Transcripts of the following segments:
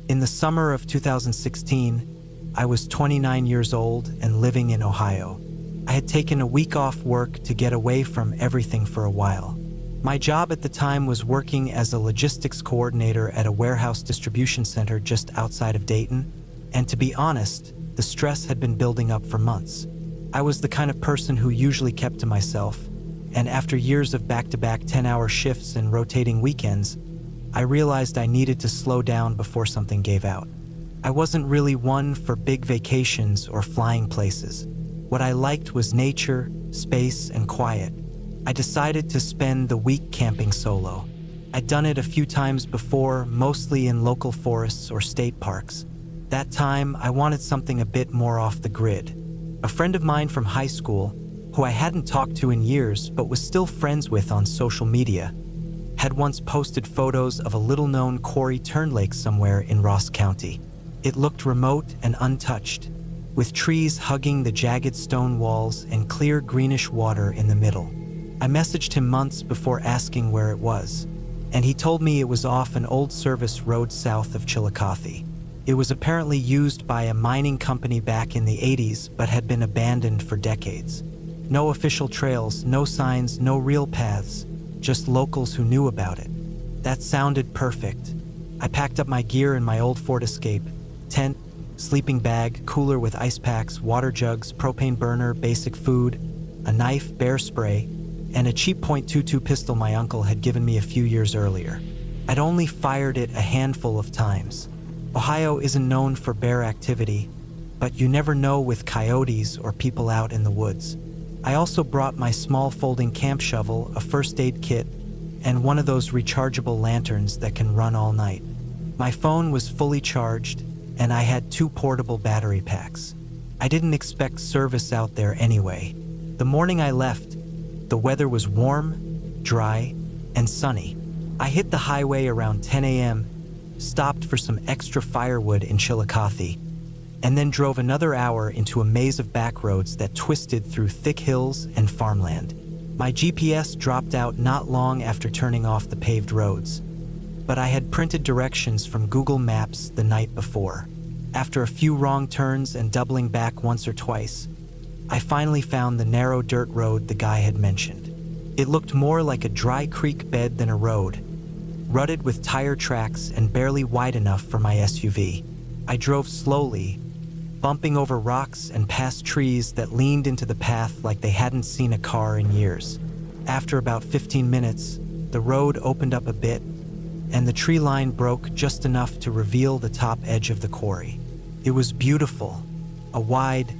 In the summer of 2016, I was 29 years old and living in Ohio. I had taken a week off work to get away from everything for a while. My job at the time was working as a logistics coordinator at a warehouse distribution center just outside of Dayton, and to be honest, the stress had been building up for months. I was the kind of person who usually kept to myself, and after years of back-to-back 10-hour shifts and rotating weekends, I realized I needed to slow down before something gave out. I wasn't really one for big vacations or flying places. What I liked was nature, space, and quiet. I decided to spend the week camping solo. I'd done it a few times before, mostly in local forests or state parks. That time, I wanted something a bit more off the grid. A friend of mine from high school, who I hadn't talked to in years but was still friends with on social media, had once posted photos of a little-known quarry turn lake somewhere in Ross County. It looked remote and untouched, with trees hugging the jagged stone walls and clear greenish water in the middle. I messaged him months before asking where it was, and he told me it was off an old service road south of Chillicothe. It was apparently used by a mining company back in the 80s but had been abandoned for decades. No official trails, no signs, no real paths, just locals who knew about it. That sounded perfect. I packed up my gear in my old Ford Escape: tent, sleeping bag, cooler with ice packs, water jugs, propane burner, basic food, a knife, bear spray, and a cheap .22 pistol my uncle had given me a few years earlier. I'd only fired it a handful of times. Ohio isn't known for bear activity, but you never know with coyotes or people out in the woods. I also brought my small folding camp shovel, a first aid kit, and one of those rechargeable lanterns that can run all night. My phone was fully charged, and I had 2 portable battery packs. I didn't expect service out there anyway. The morning I left, the weather was warm, dry, and sunny. I hit the highway around 10 a.m., stopped for some extra firewood in Chillicothe, and then drove another hour into a maze of back roads that twisted through thick hills and farmland. My GPS dropped out not long after turning off the paved roads, but I had printed directions from Google Maps the night before. After a few wrong turns and doubling back once or twice, I finally found the narrow dirt road the guy had mentioned. It looked more like a dry creek bed than a road, rutted with tire tracks and barely wide enough for my SUV. I drove slowly, bumping over rocks and past trees that leaned into the path like they hadn't seen a car in years. After about 15 minutes, the road opened up a bit, and the tree line broke just enough to reveal the top edge of the quarry. It was beautiful, a wide,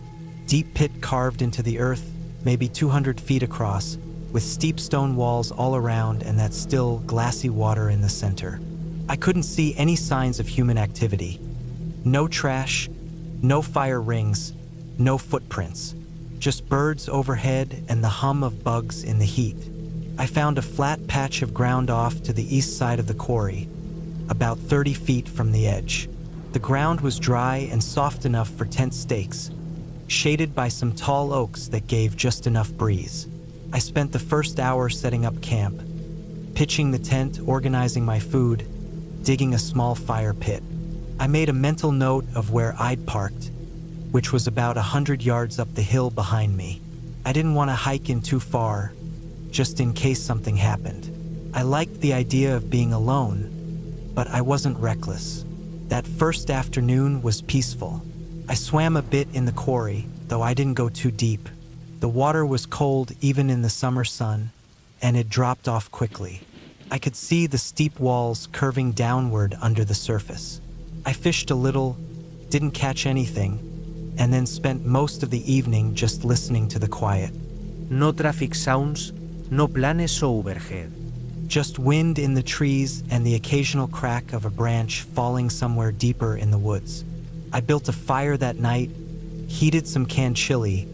deep pit carved into the earth, maybe 200 feet across, with steep stone walls all around and that still, glassy water in the center. I couldn't see any signs of human activity. No trash, no fire rings, no footprints. Just birds overhead and the hum of bugs in the heat. I found a flat patch of ground off to the east side of the quarry, about 30 feet from the edge. The ground was dry and soft enough for tent stakes, shaded by some tall oaks that gave just enough breeze. I spent the first hour setting up camp, pitching the tent, organizing my food, digging a small fire pit. I made a mental note of where I'd parked, which was about 100 yards up the hill behind me. I didn't want to hike in too far, just in case something happened. I liked the idea of being alone, but I wasn't reckless. That first afternoon was peaceful. I swam a bit in the quarry, though I didn't go too deep. The water was cold even in the summer sun, and it dropped off quickly. I could see the steep walls curving downward under the surface. I fished a little, didn't catch anything, and then spent most of the evening just listening to the quiet. No traffic sounds, no planes o overhead. Just wind in the trees and the occasional crack of a branch falling somewhere deeper in the woods. I built a fire that night, heated some canned chili,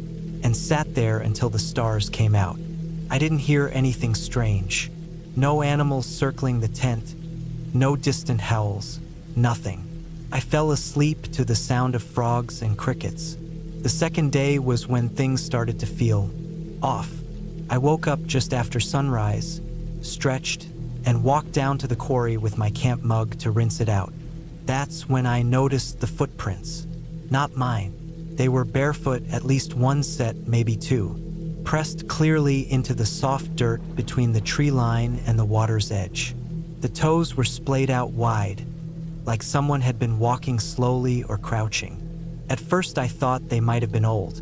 and sat there until the stars came out. I didn't hear anything strange. No animals circling the tent, no distant howls, nothing. I fell asleep to the sound of frogs and crickets. The second day was when things started to feel off. I woke up just after sunrise, stretched, and walked down to the quarry with my camp mug to rinse it out. That's when I noticed the footprints. Not mine. They were barefoot, at least one set, maybe two, pressed clearly into the soft dirt between the tree line and the water's edge. The toes were splayed out wide, like someone had been walking slowly or crouching. At first I thought they might have been old,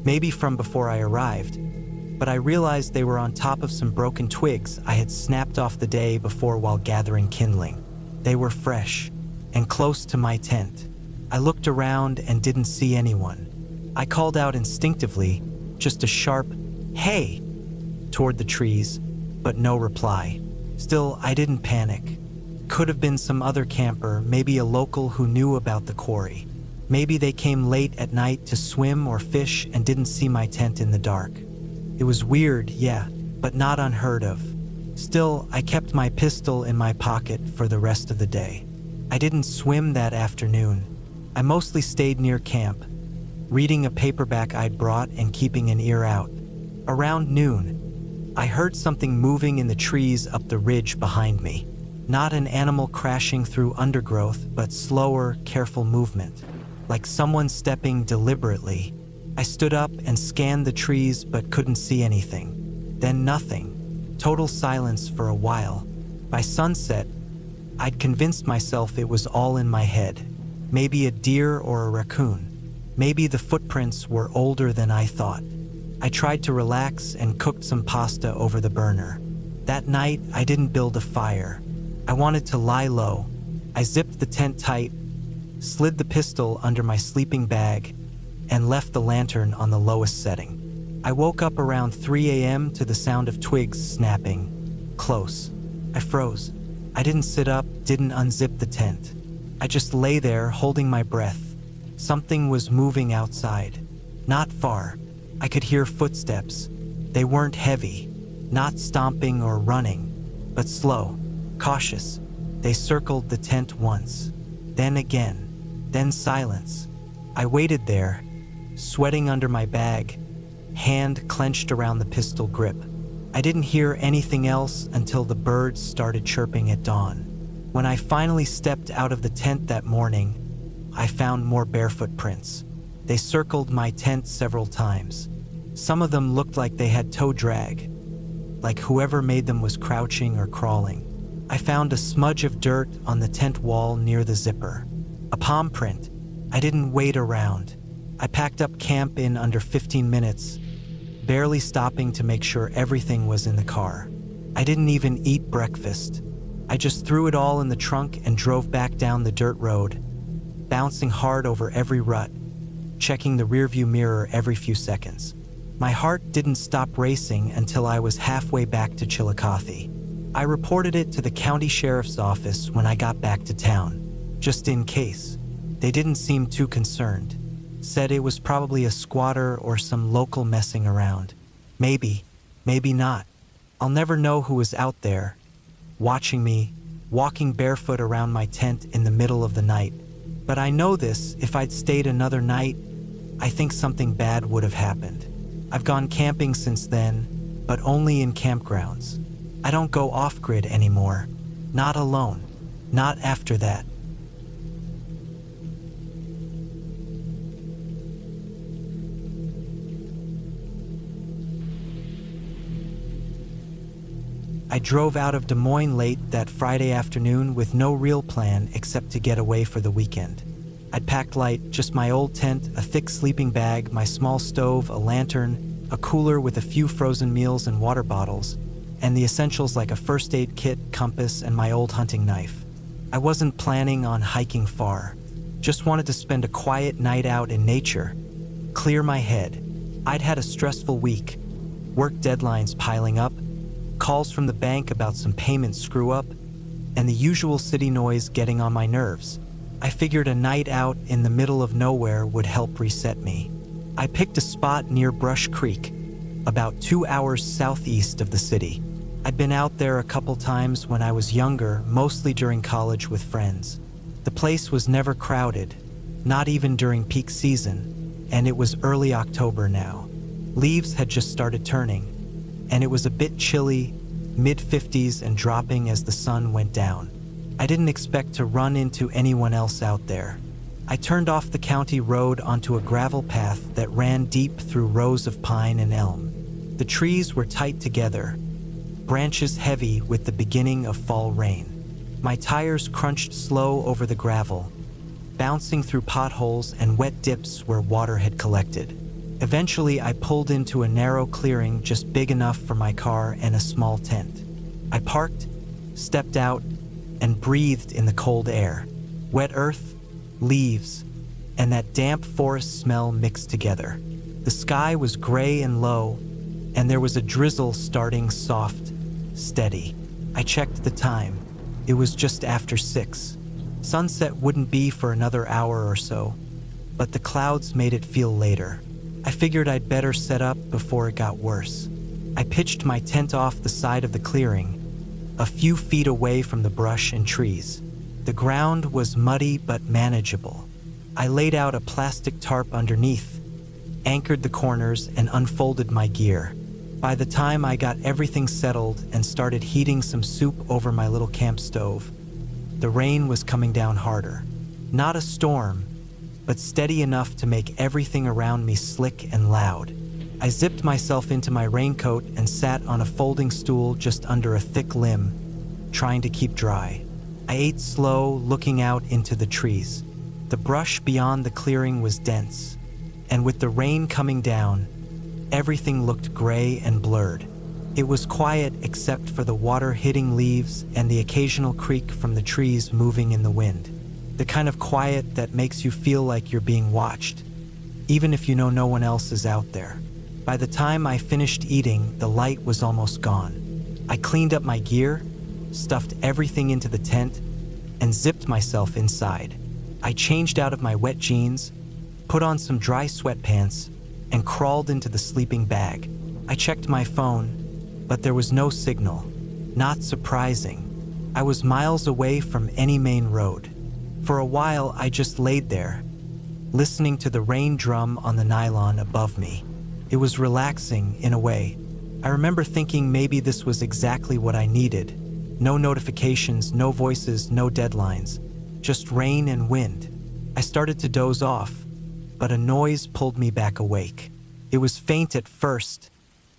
maybe from before I arrived, but I realized they were on top of some broken twigs I had snapped off the day before while gathering kindling. They were fresh and close to my tent. I looked around and didn't see anyone. I called out instinctively, just a sharp, "Hey!" toward the trees, but no reply. Still, I didn't panic. Could have been some other camper, maybe a local who knew about the quarry. Maybe they came late at night to swim or fish and didn't see my tent in the dark. It was weird, yeah, but not unheard of. Still, I kept my pistol in my pocket for the rest of the day. I didn't swim that afternoon. I mostly stayed near camp, reading a paperback I'd brought and keeping an ear out. Around noon, I heard something moving in the trees up the ridge behind me. Not an animal crashing through undergrowth, but slower, careful movement, like someone stepping deliberately. I stood up and scanned the trees but couldn't see anything. Then nothing. Total silence for a while. By sunset, I'd convinced myself it was all in my head. Maybe a deer or a raccoon. Maybe the footprints were older than I thought. I tried to relax and cooked some pasta over the burner. That night, I didn't build a fire. I wanted to lie low. I zipped the tent tight, slid the pistol under my sleeping bag, and left the lantern on the lowest setting. I woke up around 3 a.m. to the sound of twigs snapping. Close. I froze. I didn't sit up, didn't unzip the tent. I just lay there holding my breath. Something was moving outside. Not far. I could hear footsteps. They weren't heavy, not stomping or running, but slow, cautious. They circled the tent once, then again, then silence. I waited there, sweating under my bag, hand clenched around the pistol grip. I didn't hear anything else until the birds started chirping at dawn. When I finally stepped out of the tent that morning, I found more barefoot prints. They circled my tent several times. Some of them looked like they had toe drag, like whoever made them was crouching or crawling. I found a smudge of dirt on the tent wall near the zipper. A palm print. I didn't wait around. I packed up camp in under 15 minutes, barely stopping to make sure everything was in the car. I didn't even eat breakfast. I just threw it all in the trunk and drove back down the dirt road, bouncing hard over every rut, checking the rearview mirror every few seconds. My heart didn't stop racing until I was halfway back to Chillicothe. I reported it to the county sheriff's office when I got back to town, just in case. They didn't seem too concerned. Said it was probably a squatter or some local messing around. Maybe, maybe not. I'll never know who was out there, watching me, walking barefoot around my tent in the middle of the night. But I know this, if I'd stayed another night, I think something bad would have happened. I've gone camping since then, but only in campgrounds. I don't go off-grid anymore. Not alone. Not after that. I drove out of Des Moines late that Friday afternoon with no real plan except to get away for the weekend. I'd packed light, just my old tent, a thick sleeping bag, my small stove, a lantern, a cooler with a few frozen meals and water bottles, and the essentials like a first aid kit, compass, and my old hunting knife. I wasn't planning on hiking far. Just wanted to spend a quiet night out in nature, clear my head. I'd had a stressful week, work deadlines piling up, calls from the bank about some payment screw-up, and the usual city noise getting on my nerves. I figured a night out in the middle of nowhere would help reset me. I picked a spot near Brush Creek, about 2 hours southeast of the city. I'd been out there a couple times when I was younger, mostly during college with friends. The place was never crowded, not even during peak season, and it was early October now. Leaves had just started turning, and it was a bit chilly, mid-50s and dropping as the sun went down. I didn't expect to run into anyone else out there. I turned off the county road onto a gravel path that ran deep through rows of pine and elm. The trees were tight together, branches heavy with the beginning of fall rain. My tires crunched slow over the gravel, bouncing through potholes and wet dips where water had collected. Eventually, I pulled into a narrow clearing just big enough for my car and a small tent. I parked, stepped out, and breathed in the cold air. Wet earth, leaves, and that damp forest smell mixed together. The sky was gray and low, and there was a drizzle starting soft, steady. I checked the time. It was just after 6. Sunset wouldn't be for another hour or so, but the clouds made it feel later. I figured I'd better set up before it got worse. I pitched my tent off the side of the clearing, a few feet away from the brush and trees. The ground was muddy but manageable. I laid out a plastic tarp underneath, anchored the corners, and unfolded my gear. By the time I got everything settled and started heating some soup over my little camp stove, the rain was coming down harder. Not a storm, but steady enough to make everything around me slick and loud. I zipped myself into my raincoat and sat on a folding stool just under a thick limb, trying to keep dry. I ate slow, looking out into the trees. The brush beyond the clearing was dense, and with the rain coming down, everything looked gray and blurred. It was quiet except for the water hitting leaves and the occasional creak from the trees moving in the wind. The kind of quiet that makes you feel like you're being watched, even if you know no one else is out there. By the time I finished eating, the light was almost gone. I cleaned up my gear, stuffed everything into the tent, and zipped myself inside. I changed out of my wet jeans, put on some dry sweatpants, and crawled into the sleeping bag. I checked my phone, but there was no signal. Not surprising. I was miles away from any main road. For a while, I just laid there, listening to the rain drum on the nylon above me. It was relaxing in a way. I remember thinking maybe this was exactly what I needed. No notifications, no voices, no deadlines. Just rain and wind. I started to doze off, but a noise pulled me back awake. It was faint at first,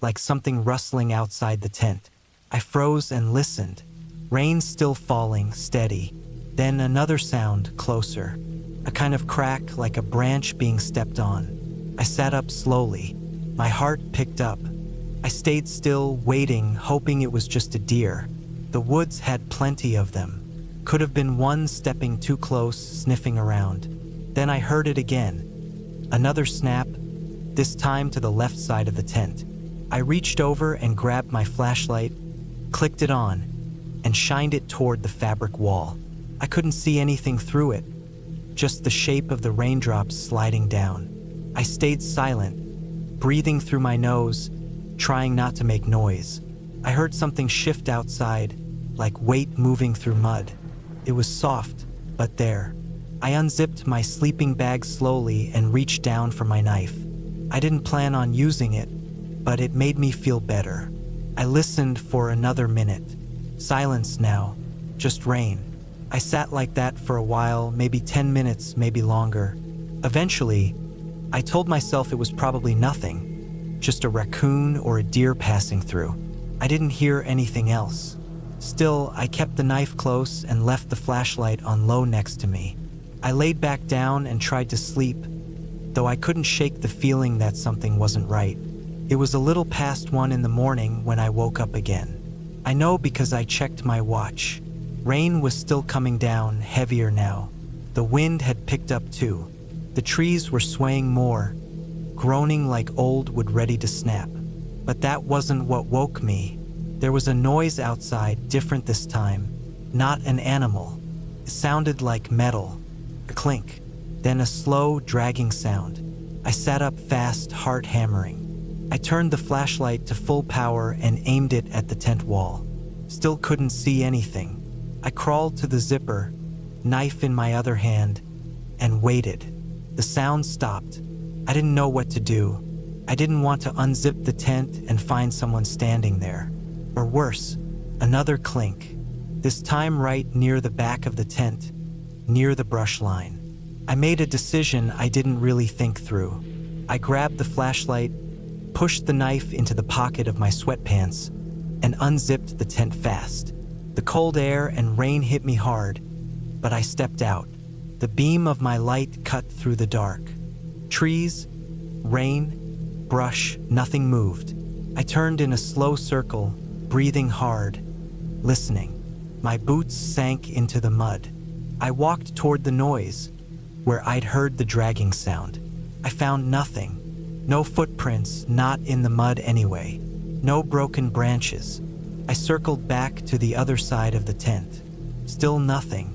like something rustling outside the tent. I froze and listened. Rain still falling, steady. Then another sound, closer. A kind of crack like a branch being stepped on. I sat up slowly. My heart picked up. I stayed still, waiting, hoping it was just a deer. The woods had plenty of them. Could have been one stepping too close, sniffing around. Then I heard it again. Another snap, this time to the left side of the tent. I reached over and grabbed my flashlight, clicked it on, and shined it toward the fabric wall. I couldn't see anything through it, just the shape of the raindrops sliding down. I stayed silent, breathing through my nose, trying not to make noise. I heard something shift outside, like weight moving through mud. It was soft, but there. I unzipped my sleeping bag slowly and reached down for my knife. I didn't plan on using it, but it made me feel better. I listened for another minute. Silence now, just rain. I sat like that for a while, maybe 10 minutes, maybe longer. Eventually, I told myself it was probably nothing, just a raccoon or a deer passing through. I didn't hear anything else. Still, I kept the knife close and left the flashlight on low next to me. I laid back down and tried to sleep, though I couldn't shake the feeling that something wasn't right. It was a little past 1 in the morning when I woke up again. I know because I checked my watch. Rain was still coming down, heavier now. The wind had picked up too. The trees were swaying more, groaning like old wood ready to snap. But that wasn't what woke me. There was a noise outside, different this time. Not an animal. It sounded like metal. A clink. Then a slow, dragging sound. I sat up fast, heart hammering. I turned the flashlight to full power and aimed it at the tent wall. Still couldn't see anything. I crawled to the zipper, knife in my other hand, and waited. The sound stopped. I didn't know what to do. I didn't want to unzip the tent and find someone standing there. Or worse, another clink. this time right near the back of the tent, near the brush line. I made a decision I didn't really think through. I grabbed the flashlight, pushed the knife into the pocket of my sweatpants, and unzipped the tent fast. The cold air and rain hit me hard, but I stepped out. The beam of my light cut through the dark. Trees, rain, brush, nothing moved. I turned in a slow circle, breathing hard, listening. My boots sank into the mud. I walked toward the noise, where I'd heard the dragging sound. I found nothing. No footprints, not in the mud anyway. No broken branches. I circled back to the other side of the tent. Still nothing.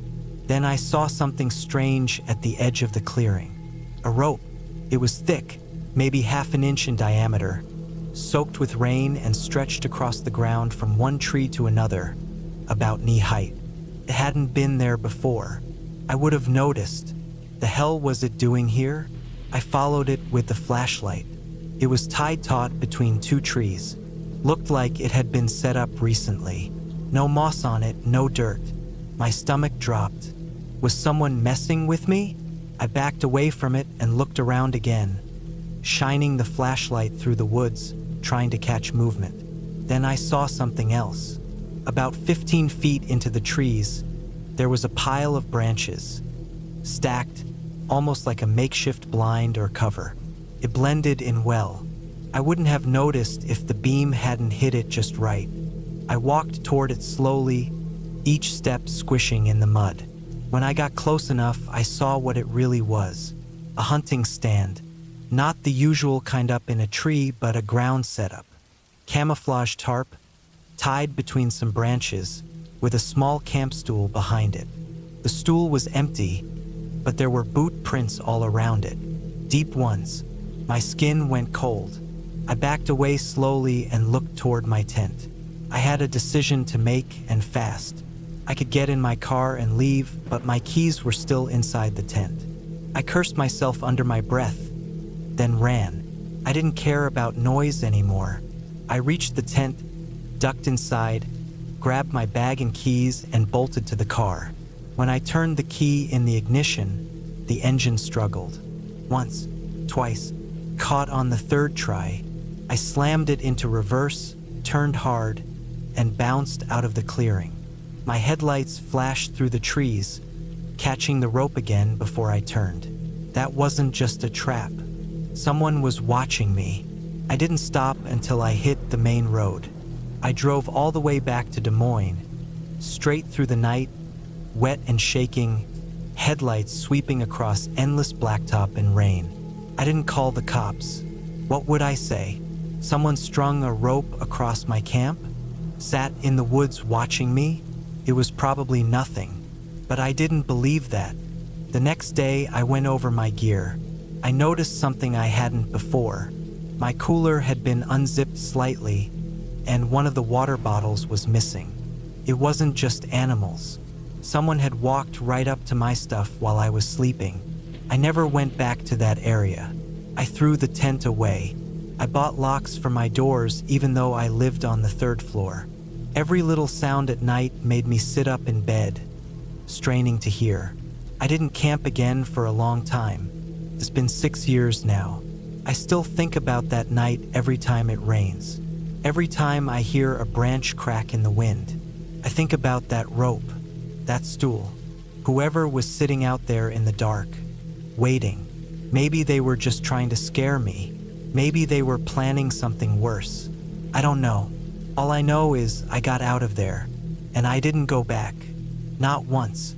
Then I saw something strange at the edge of the clearing. A rope. It was thick, maybe half an inch in diameter, soaked with rain and stretched across the ground from one tree to another, about knee height. It hadn't been there before. I would have noticed. The hell was it doing here? I followed it with the flashlight. It was tied taut between two trees. Looked like it had been set up recently. No moss on it, no dirt. My stomach dropped. Was someone messing with me? I backed away from it and looked around again, shining the flashlight through the woods, trying to catch movement. Then I saw something else. About 15 feet into the trees, there was a pile of branches, stacked, almost like a makeshift blind or cover. It blended in well. I wouldn't have noticed if the beam hadn't hit it just right. I walked toward it slowly, each step squishing in the mud. When I got close enough, I saw what it really was. A hunting stand. Not the usual kind up in a tree, but a ground setup. Camouflage tarp, tied between some branches, with a small camp stool behind it. The stool was empty, but there were boot prints all around it. Deep ones. My skin went cold. I backed away slowly and looked toward my tent. I had a decision to make, and fast. I could get in my car and leave, but my keys were still inside the tent. I cursed myself under my breath, then ran. I didn't care about noise anymore. I reached the tent, ducked inside, grabbed my bag and keys, and bolted to the car. When I turned the key in the ignition, the engine struggled. Once, twice, caught on the third try. I slammed it into reverse, turned hard, and bounced out of the clearing. My headlights flashed through the trees, catching the rope again before I turned. That wasn't just a trap. Someone was watching me. I didn't stop until I hit the main road. I drove all the way back to Des Moines, straight through the night, wet and shaking, headlights sweeping across endless blacktop and rain. I didn't call the cops. What would I say? Someone strung a rope across my camp? Sat in the woods watching me? It was probably nothing, but I didn't believe that. The next day, I went over my gear. I noticed something I hadn't before. My cooler had been unzipped slightly, and one of the water bottles was missing. It wasn't just animals. Someone had walked right up to my stuff while I was sleeping. I never went back to that area. I threw the tent away. I bought locks for my doors even though I lived on the third floor. Every little sound at night made me sit up in bed, straining to hear. I didn't camp again for a long time. It's been 6 years now. I still think about that night every time it rains. Every time I hear a branch crack in the wind. I think about that rope, that stool, whoever was sitting out there in the dark, waiting. Maybe they were just trying to scare me. Maybe they were planning something worse. I don't know. All I know is I got out of there, and I didn't go back. Not once.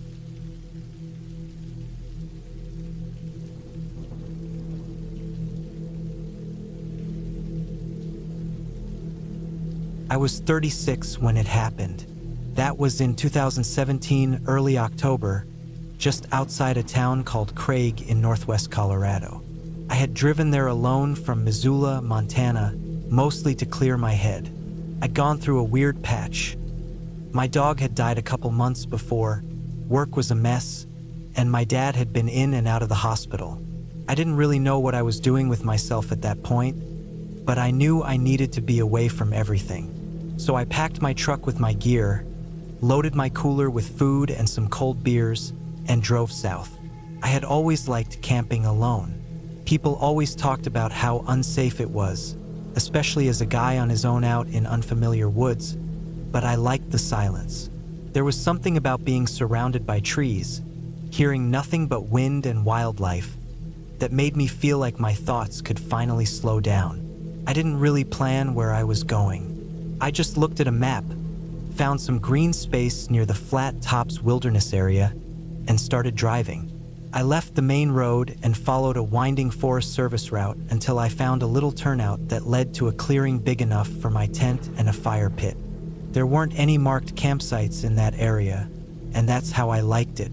I was 36 when it happened. That was in 2017, early October, just outside a town called Craig in northwest Colorado. I had driven there alone from Missoula, Montana, mostly to clear my head. I'd gone through a weird patch. My dog had died a couple months before, work was a mess, and my dad had been in and out of the hospital. I didn't really know what I was doing with myself at that point, but I knew I needed to be away from everything. So I packed my truck with my gear, loaded my cooler with food and some cold beers, and drove south. I had always liked camping alone. People always talked about how unsafe it was, especially as a guy on his own out in unfamiliar woods, but I liked the silence. There was something about being surrounded by trees, hearing nothing but wind and wildlife, that made me feel like my thoughts could finally slow down. I didn't really plan where I was going. I just looked at a map, found some green space near the Flat Tops Wilderness area, and started driving. I left the main road and followed a winding Forest Service route until I found a little turnout that led to a clearing big enough for my tent and a fire pit. There weren't any marked campsites in that area, and that's how I liked it.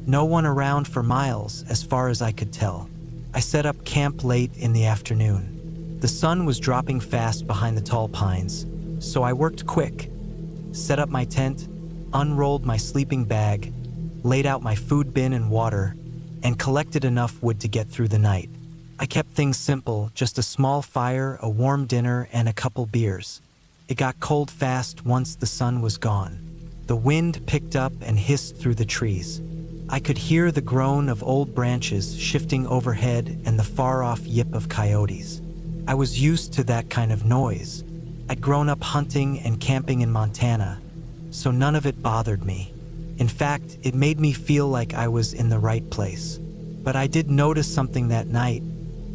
No one around for miles, as far as I could tell. I set up camp late in the afternoon. The sun was dropping fast behind the tall pines, so I worked quick, set up my tent, unrolled my sleeping bag, laid out my food bin and water, and collected enough wood to get through the night. I kept things simple, just a small fire, a warm dinner, and a couple beers. It got cold fast once the sun was gone. The wind picked up and hissed through the trees. I could hear the groan of old branches shifting overhead and the far-off yip of coyotes. I was used to that kind of noise. I'd grown up hunting and camping in Montana, so none of it bothered me. In fact, it made me feel like I was in the right place. But I did notice something that night,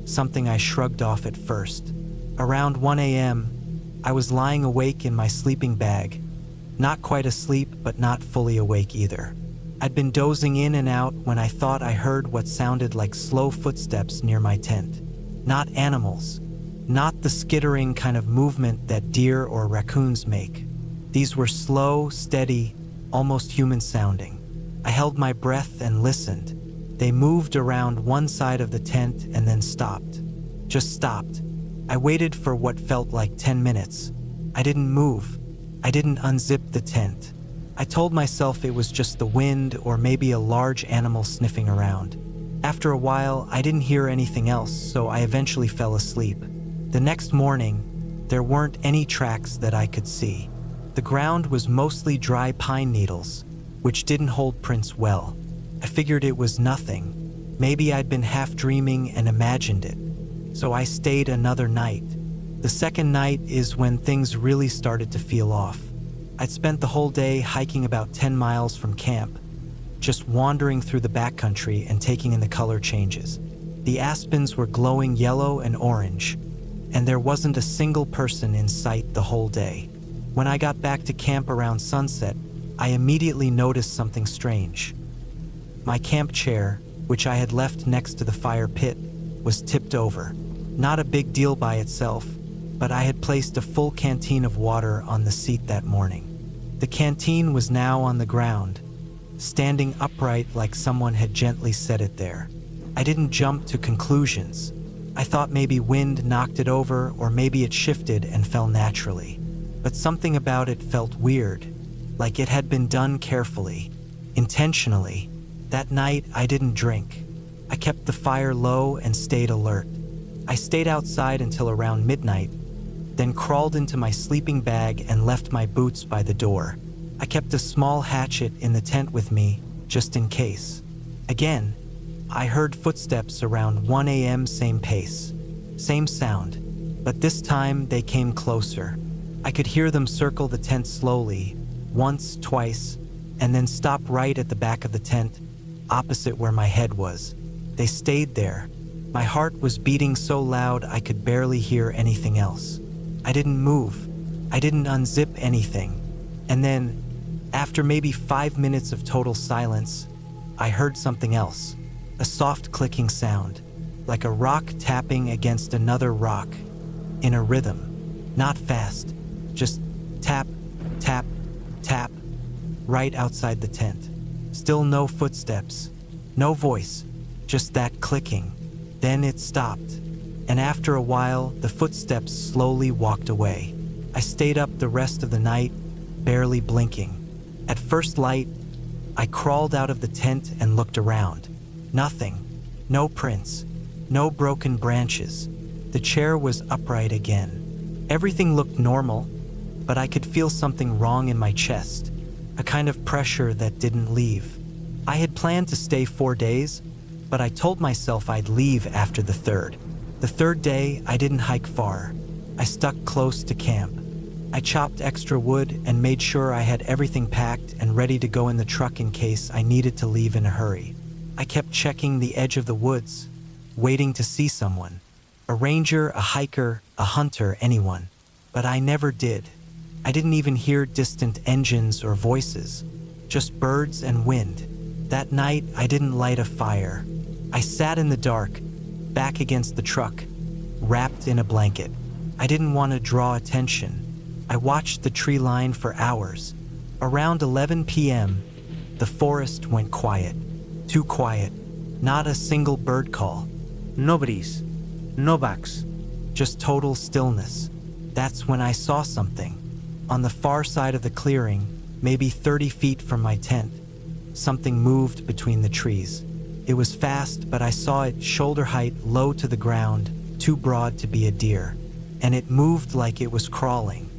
something I shrugged off at first. Around 1 a.m., I was lying awake in my sleeping bag, not quite asleep, but not fully awake either. I'd been dozing in and out when I thought I heard what sounded like slow footsteps near my tent. Not animals, not the skittering kind of movement that deer or raccoons make. These were slow, steady, almost human sounding. I held my breath and listened. They moved around one side of the tent and then stopped. Just stopped. I waited for what felt like 10 minutes. I didn't move. I didn't unzip the tent. I told myself it was just the wind or maybe a large animal sniffing around. After a while, I didn't hear anything else, so I eventually fell asleep. The next morning, there weren't any tracks that I could see. The ground was mostly dry pine needles, which didn't hold prints well. I figured it was nothing. Maybe I'd been half dreaming and imagined it. So I stayed another night. The second night is when things really started to feel off. I'd spent the whole day hiking about 10 miles from camp, just wandering through the backcountry and taking in the color changes. The aspens were glowing yellow and orange, and there wasn't a single person in sight the whole day. When I got back to camp around sunset, I immediately noticed something strange. My camp chair, which I had left next to the fire pit, was tipped over. Not a big deal by itself, but I had placed a full canteen of water on the seat that morning. The canteen was now on the ground, standing upright like someone had gently set it there. I didn't jump to conclusions. I thought maybe wind knocked it over or maybe it shifted and fell naturally. But something about it felt weird, like it had been done carefully, intentionally. That night, I didn't drink. I kept the fire low and stayed alert. I stayed outside until around midnight, then crawled into my sleeping bag and left my boots by the door. I kept a small hatchet in the tent with me, just in case. Again, I heard footsteps around 1 a.m., same pace, same sound, but this time they came closer. I could hear them circle the tent slowly, once, twice, and then stop right at the back of the tent, opposite where my head was. They stayed there. My heart was beating so loud I could barely hear anything else. I didn't move. I didn't unzip anything. And then, after maybe 5 minutes of total silence, I heard something else. A soft clicking sound, like a rock tapping against another rock, in a rhythm. Not fast, just tap, tap, tap, right outside the tent. Still no footsteps, no voice, just that clicking. Then it stopped, and after a while, the footsteps slowly walked away. I stayed up the rest of the night, barely blinking. At first light, I crawled out of the tent and looked around. Nothing. No prints. No broken branches. The chair was upright again. Everything looked normal, but I could feel something wrong in my chest. a kind of pressure that didn't leave. I had planned to stay 4 days, but I told myself I'd leave after the third. The third day, I didn't hike far. I stuck close to camp. I chopped extra wood and made sure I had everything packed and ready to go in the truck in case I needed to leave in a hurry. I kept checking the edge of the woods, waiting to see someone. A ranger, a hiker, a hunter, anyone. But I never did. I didn't even hear distant engines or voices, just birds and wind. That night, I didn't light a fire. I sat in the dark, back against the truck, wrapped in a blanket. I didn't want to draw attention. I watched the tree line for hours. Around 11 p.m., the forest went quiet. Too quiet. Not a single bird call. No breeze, no bugs. Just total stillness. That's when I saw something. On the far side of the clearing, maybe 30 feet from my tent, something moved between the trees. It was fast, but I saw it shoulder height, low to the ground, too broad to be a deer. And it moved like it was crawling.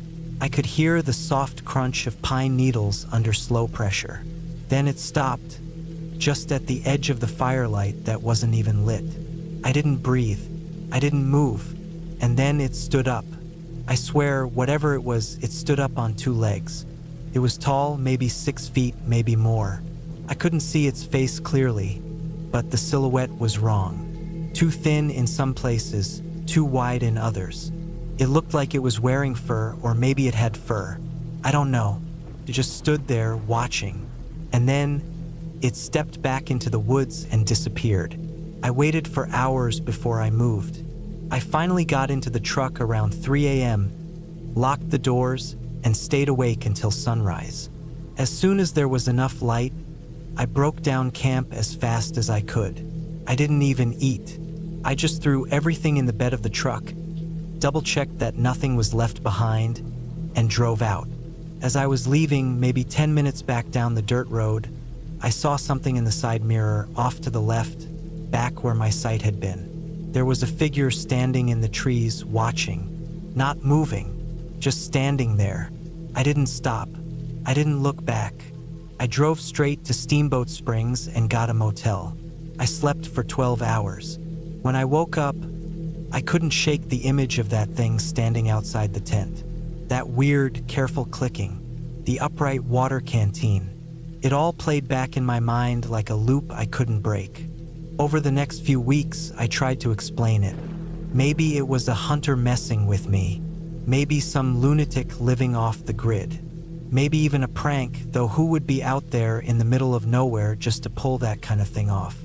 I could hear the soft crunch of pine needles under slow pressure. Then it stopped, just at the edge of the firelight that wasn't even lit. I didn't breathe. I didn't move. And then it stood up. I swear, whatever it was, it stood up on 2 legs. It was tall, maybe 6 feet, maybe more. I couldn't see its face clearly, but the silhouette was wrong. Too thin in some places, too wide in others. It looked like it was wearing fur, or maybe it had fur. I don't know. It just stood there, watching. And then, it stepped back into the woods and disappeared. I waited for hours before I moved. I finally got into the truck around 3 a.m., locked the doors, and stayed awake until sunrise. As soon as there was enough light, I broke down camp as fast as I could. I didn't even eat. I just threw everything in the bed of the truck, double-checked that nothing was left behind, and drove out. As I was leaving, maybe 10 minutes back down the dirt road, I saw something in the side mirror, off to the left, back where my sight had been. There was a figure standing in the trees, watching, not moving, just standing there. I didn't stop. I didn't look back. I drove straight to Steamboat Springs and got a motel. I slept for 12 hours. When I woke up, I couldn't shake the image of that thing standing outside the tent. That weird, careful clicking. The upright water canteen. It all played back in my mind like a loop I couldn't break. Over the next few weeks, I tried to explain it. Maybe it was a hunter messing with me. Maybe some lunatic living off the grid. Maybe even a prank, though who would be out there in the middle of nowhere just to pull that kind of thing off?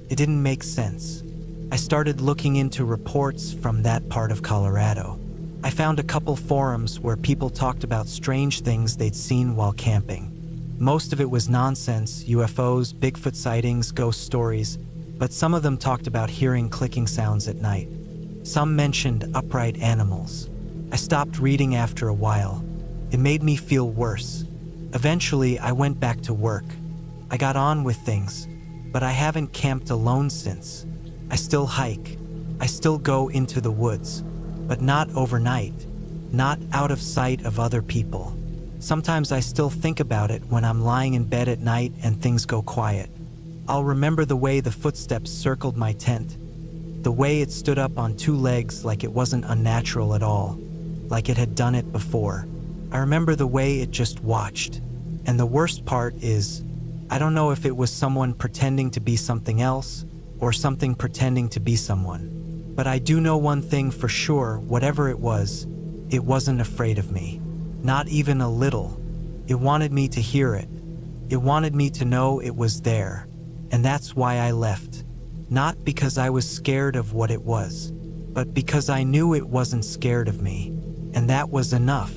It didn't make sense. I started looking into reports from that part of Colorado. I found a couple forums where people talked about strange things they'd seen while camping. Most of it was nonsense, UFOs, Bigfoot sightings, ghost stories, but some of them talked about hearing clicking sounds at night. Some mentioned upright animals. I stopped reading after a while. It made me feel worse. Eventually, I went back to work. I got on with things, but I haven't camped alone since. I still hike. I still go into the woods, but not overnight, not out of sight of other people. Sometimes I still think about it when I'm lying in bed at night and things go quiet. I'll remember the way the footsteps circled my tent, the way it stood up on 2 legs like it wasn't unnatural at all, like it had done it before. I remember the way it just watched. And the worst part is, I don't know if it was someone pretending to be something else or something pretending to be someone. But I do know one thing for sure, whatever it wasn't afraid of me. Not even a little. It wanted me to hear it. It wanted me to know it was there. And that's why I left. Not because I was scared of what it was, but because I knew it wasn't scared of me. And that was enough.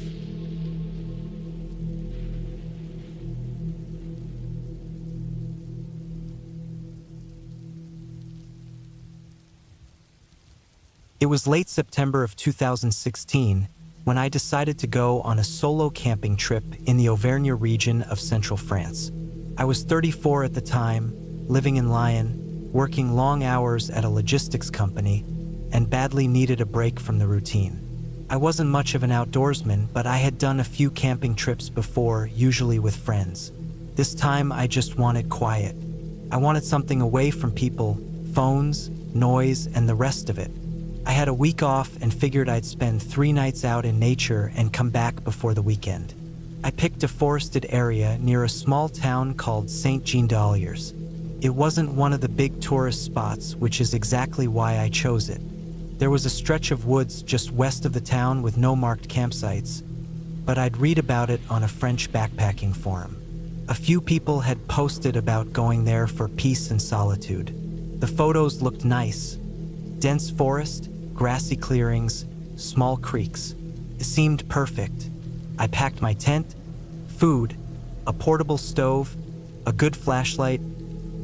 It was late September of 2016 when I decided to go on a solo camping trip in the Auvergne region of central France. I was 34 at the time, living in Lyon, working long hours at a logistics company, and badly needed a break from the routine. I wasn't much of an outdoorsman, but I had done a few camping trips before, usually with friends. This time I just wanted quiet. I wanted something away from people, phones, noise, and the rest of it. I had a week off and figured I'd spend 3 nights out in nature and come back before the weekend. I picked a forested area near a small town called St. Jean d'Oliers. It wasn't one of the big tourist spots, which is exactly why I chose it. There was a stretch of woods just west of the town with no marked campsites, but I'd read about it on a French backpacking forum. A few people had posted about going there for peace and solitude. The photos looked nice. Dense forest, grassy clearings, small creeks. It seemed perfect. I packed my tent, food, a portable stove, a good flashlight,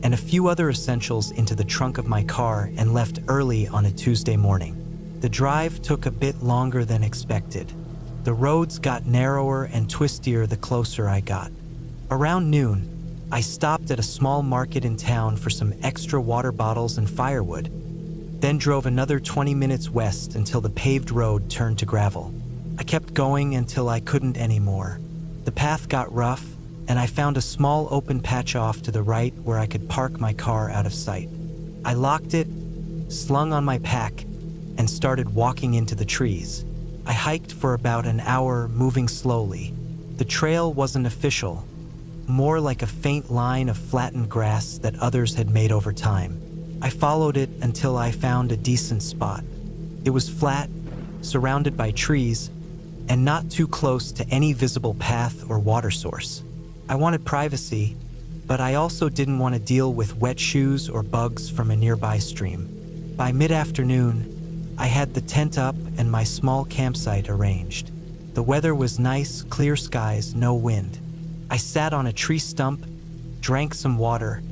and a few other essentials into the trunk of my car and left early on a Tuesday morning. The drive took a bit longer than expected. The roads got narrower and twistier the closer I got. Around noon, I stopped at a small market in town for some extra water bottles and firewood, then drove another 20 minutes west until the paved road turned to gravel. I kept going until I couldn't anymore. The path got rough, and I found a small open patch off to the right where I could park my car out of sight. I locked it, slung on my pack, and started walking into the trees. I hiked for about an hour, moving slowly. The trail wasn't official, more like a faint line of flattened grass that others had made over time. I followed it until I found a decent spot. It was flat, surrounded by trees, and not too close to any visible path or water source. I wanted privacy, but I also didn't want to deal with wet shoes or bugs from a nearby stream. By mid-afternoon, I had the tent up and my small campsite arranged. The weather was nice, clear skies, no wind. I sat on a tree stump, drank some water,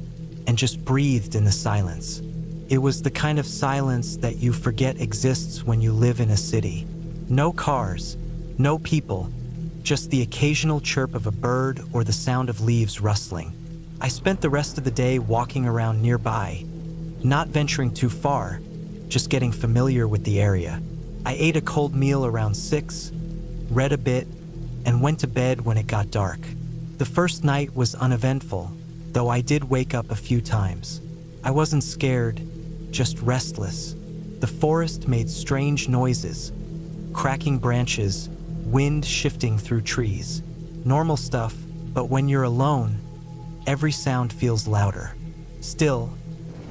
and just breathed in the silence. It was the kind of silence that you forget exists when you live in a city. No cars, no people, just the occasional chirp of a bird or the sound of leaves rustling. I spent the rest of the day walking around nearby, not venturing too far, just getting familiar with the area. I ate a cold meal around 6, read a bit, and went to bed when it got dark. The first night was uneventful, though I did wake up a few times. I wasn't scared, just restless. The forest made strange noises, cracking branches, wind shifting through trees. Normal stuff, but when you're alone, every sound feels louder. Still,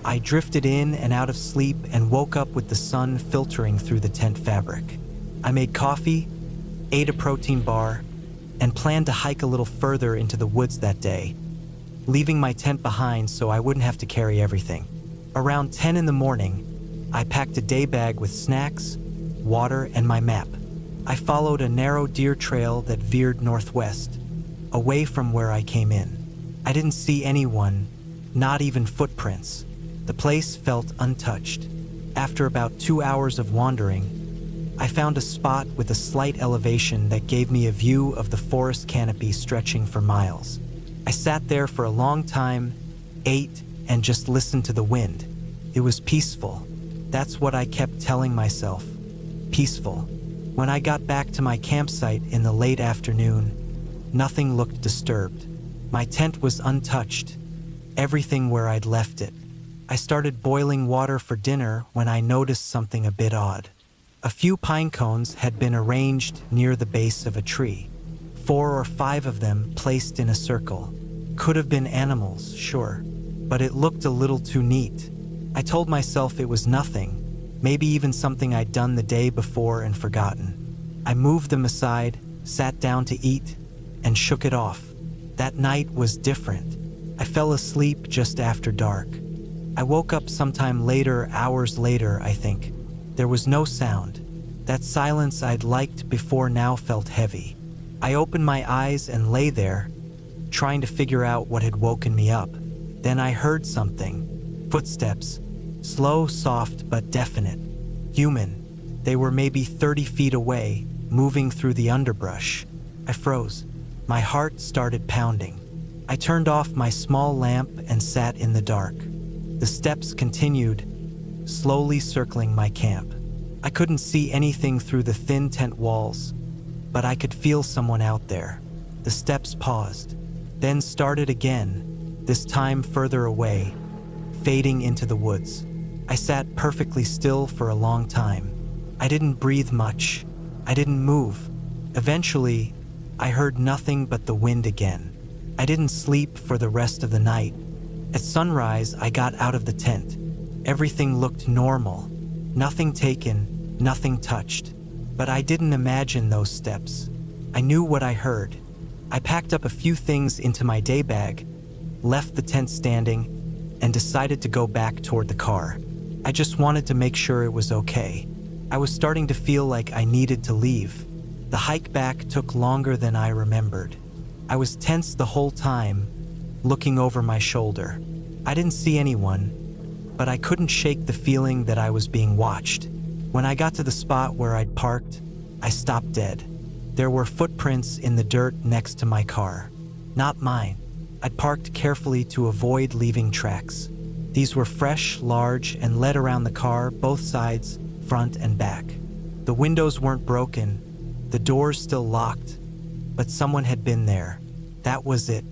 I drifted in and out of sleep and woke up with the sun filtering through the tent fabric. I made coffee, ate a protein bar, and planned to hike a little further into the woods that day, leaving my tent behind so I wouldn't have to carry everything. Around 10 in the morning, I packed a day bag with snacks, water, and my map. I followed a narrow deer trail that veered northwest, away from where I came in. I didn't see anyone, not even footprints. The place felt untouched. After about 2 hours of wandering, I found a spot with a slight elevation that gave me a view of the forest canopy stretching for miles. I sat there for a long time, ate, and just listened to the wind. It was peaceful. That's what I kept telling myself. Peaceful. When I got back to my campsite in the late afternoon, nothing looked disturbed. My tent was untouched, everything where I'd left it. I started boiling water for dinner when I noticed something a bit odd. A few pine cones had been arranged near the base of a tree, 4 or 5 of them placed in a circle. Could have been animals, sure, but it looked a little too neat. I told myself it was nothing, maybe even something I'd done the day before and forgotten. I moved them aside, sat down to eat, and shook it off. That night was different. I fell asleep just after dark. I woke up sometime later, hours later, I think. There was no sound. That silence I'd liked before now felt heavy. I opened my eyes and lay there, trying to figure out what had woken me up. Then I heard something. Footsteps. Slow, soft, but definite. Human. They were maybe 30 feet away, moving through the underbrush. I froze. My heart started pounding. I turned off my small lamp and sat in the dark. The steps continued, slowly circling my camp. I couldn't see anything through the thin tent walls, but I could feel someone out there. The steps paused, then started again, this time further away, fading into the woods. I sat perfectly still for a long time. I didn't breathe much. I didn't move. Eventually, I heard nothing but the wind again. I didn't sleep for the rest of the night. At sunrise, I got out of the tent. Everything looked normal. Nothing taken, nothing touched. But I didn't imagine those steps. I knew what I heard. I packed up a few things into my day bag, left the tent standing, and decided to go back toward the car. I just wanted to make sure it was okay. I was starting to feel like I needed to leave. The hike back took longer than I remembered. I was tense the whole time, looking over my shoulder. I didn't see anyone, but I couldn't shake the feeling that I was being watched. When I got to the spot where I'd parked, I stopped dead. There were footprints in the dirt next to my car. Not mine. I'd parked carefully to avoid leaving tracks. These were fresh, large, and led around the car, both sides, front and back. The windows weren't broken, the doors still locked, but someone had been there. That was it.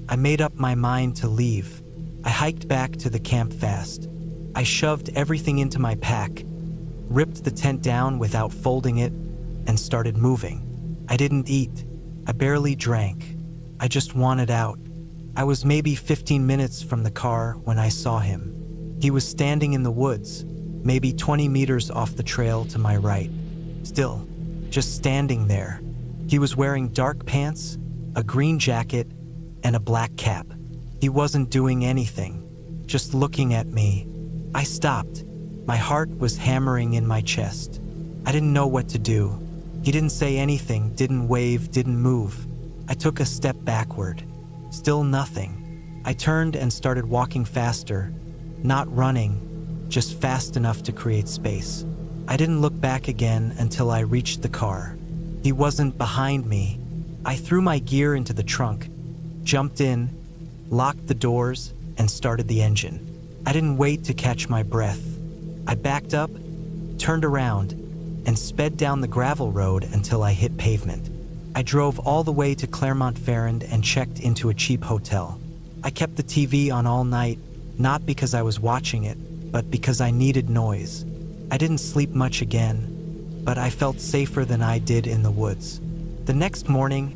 I made up my mind to leave. I hiked back to the camp fast. I shoved everything into my pack, ripped the tent down without folding it, and started moving. I didn't eat. I barely drank. I just wanted out. I was maybe 15 minutes from the car when I saw him. He was standing in the woods, maybe 20 meters off the trail to my right. Still, just standing there. He was wearing dark pants, a green jacket, and a black cap. He wasn't doing anything, just looking at me. I stopped. My heart was hammering in my chest. I didn't know what to do. He didn't say anything, didn't wave, didn't move. I took a step backward. Still nothing. I turned and started walking faster, not running, just fast enough to create space. I didn't look back again until I reached the car. He wasn't behind me. I threw my gear into the trunk, jumped in, locked the doors, and started the engine. I didn't wait to catch my breath. I backed up, turned around, and sped down the gravel road until I hit pavement. I drove all the way to Clermont-Ferrand and checked into a cheap hotel. I kept the TV on all night, not because I was watching it, but because I needed noise. I didn't sleep much again, but I felt safer than I did in the woods. The next morning,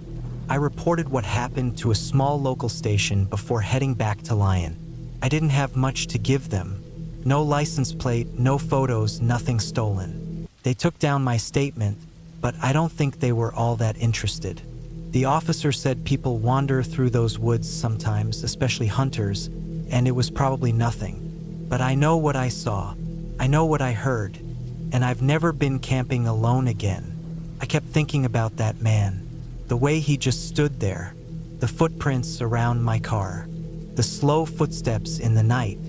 I reported what happened to a small local station before heading back to Lyon. I didn't have much to give them. No license plate, no photos, nothing stolen. They took down my statement, but I don't think they were all that interested. The officer said people wander through those woods sometimes, especially hunters, and it was probably nothing. But I know what I saw. I know what I heard, and I've never been camping alone again. I kept thinking about that man, the way he just stood there, the footprints around my car, the slow footsteps in the night.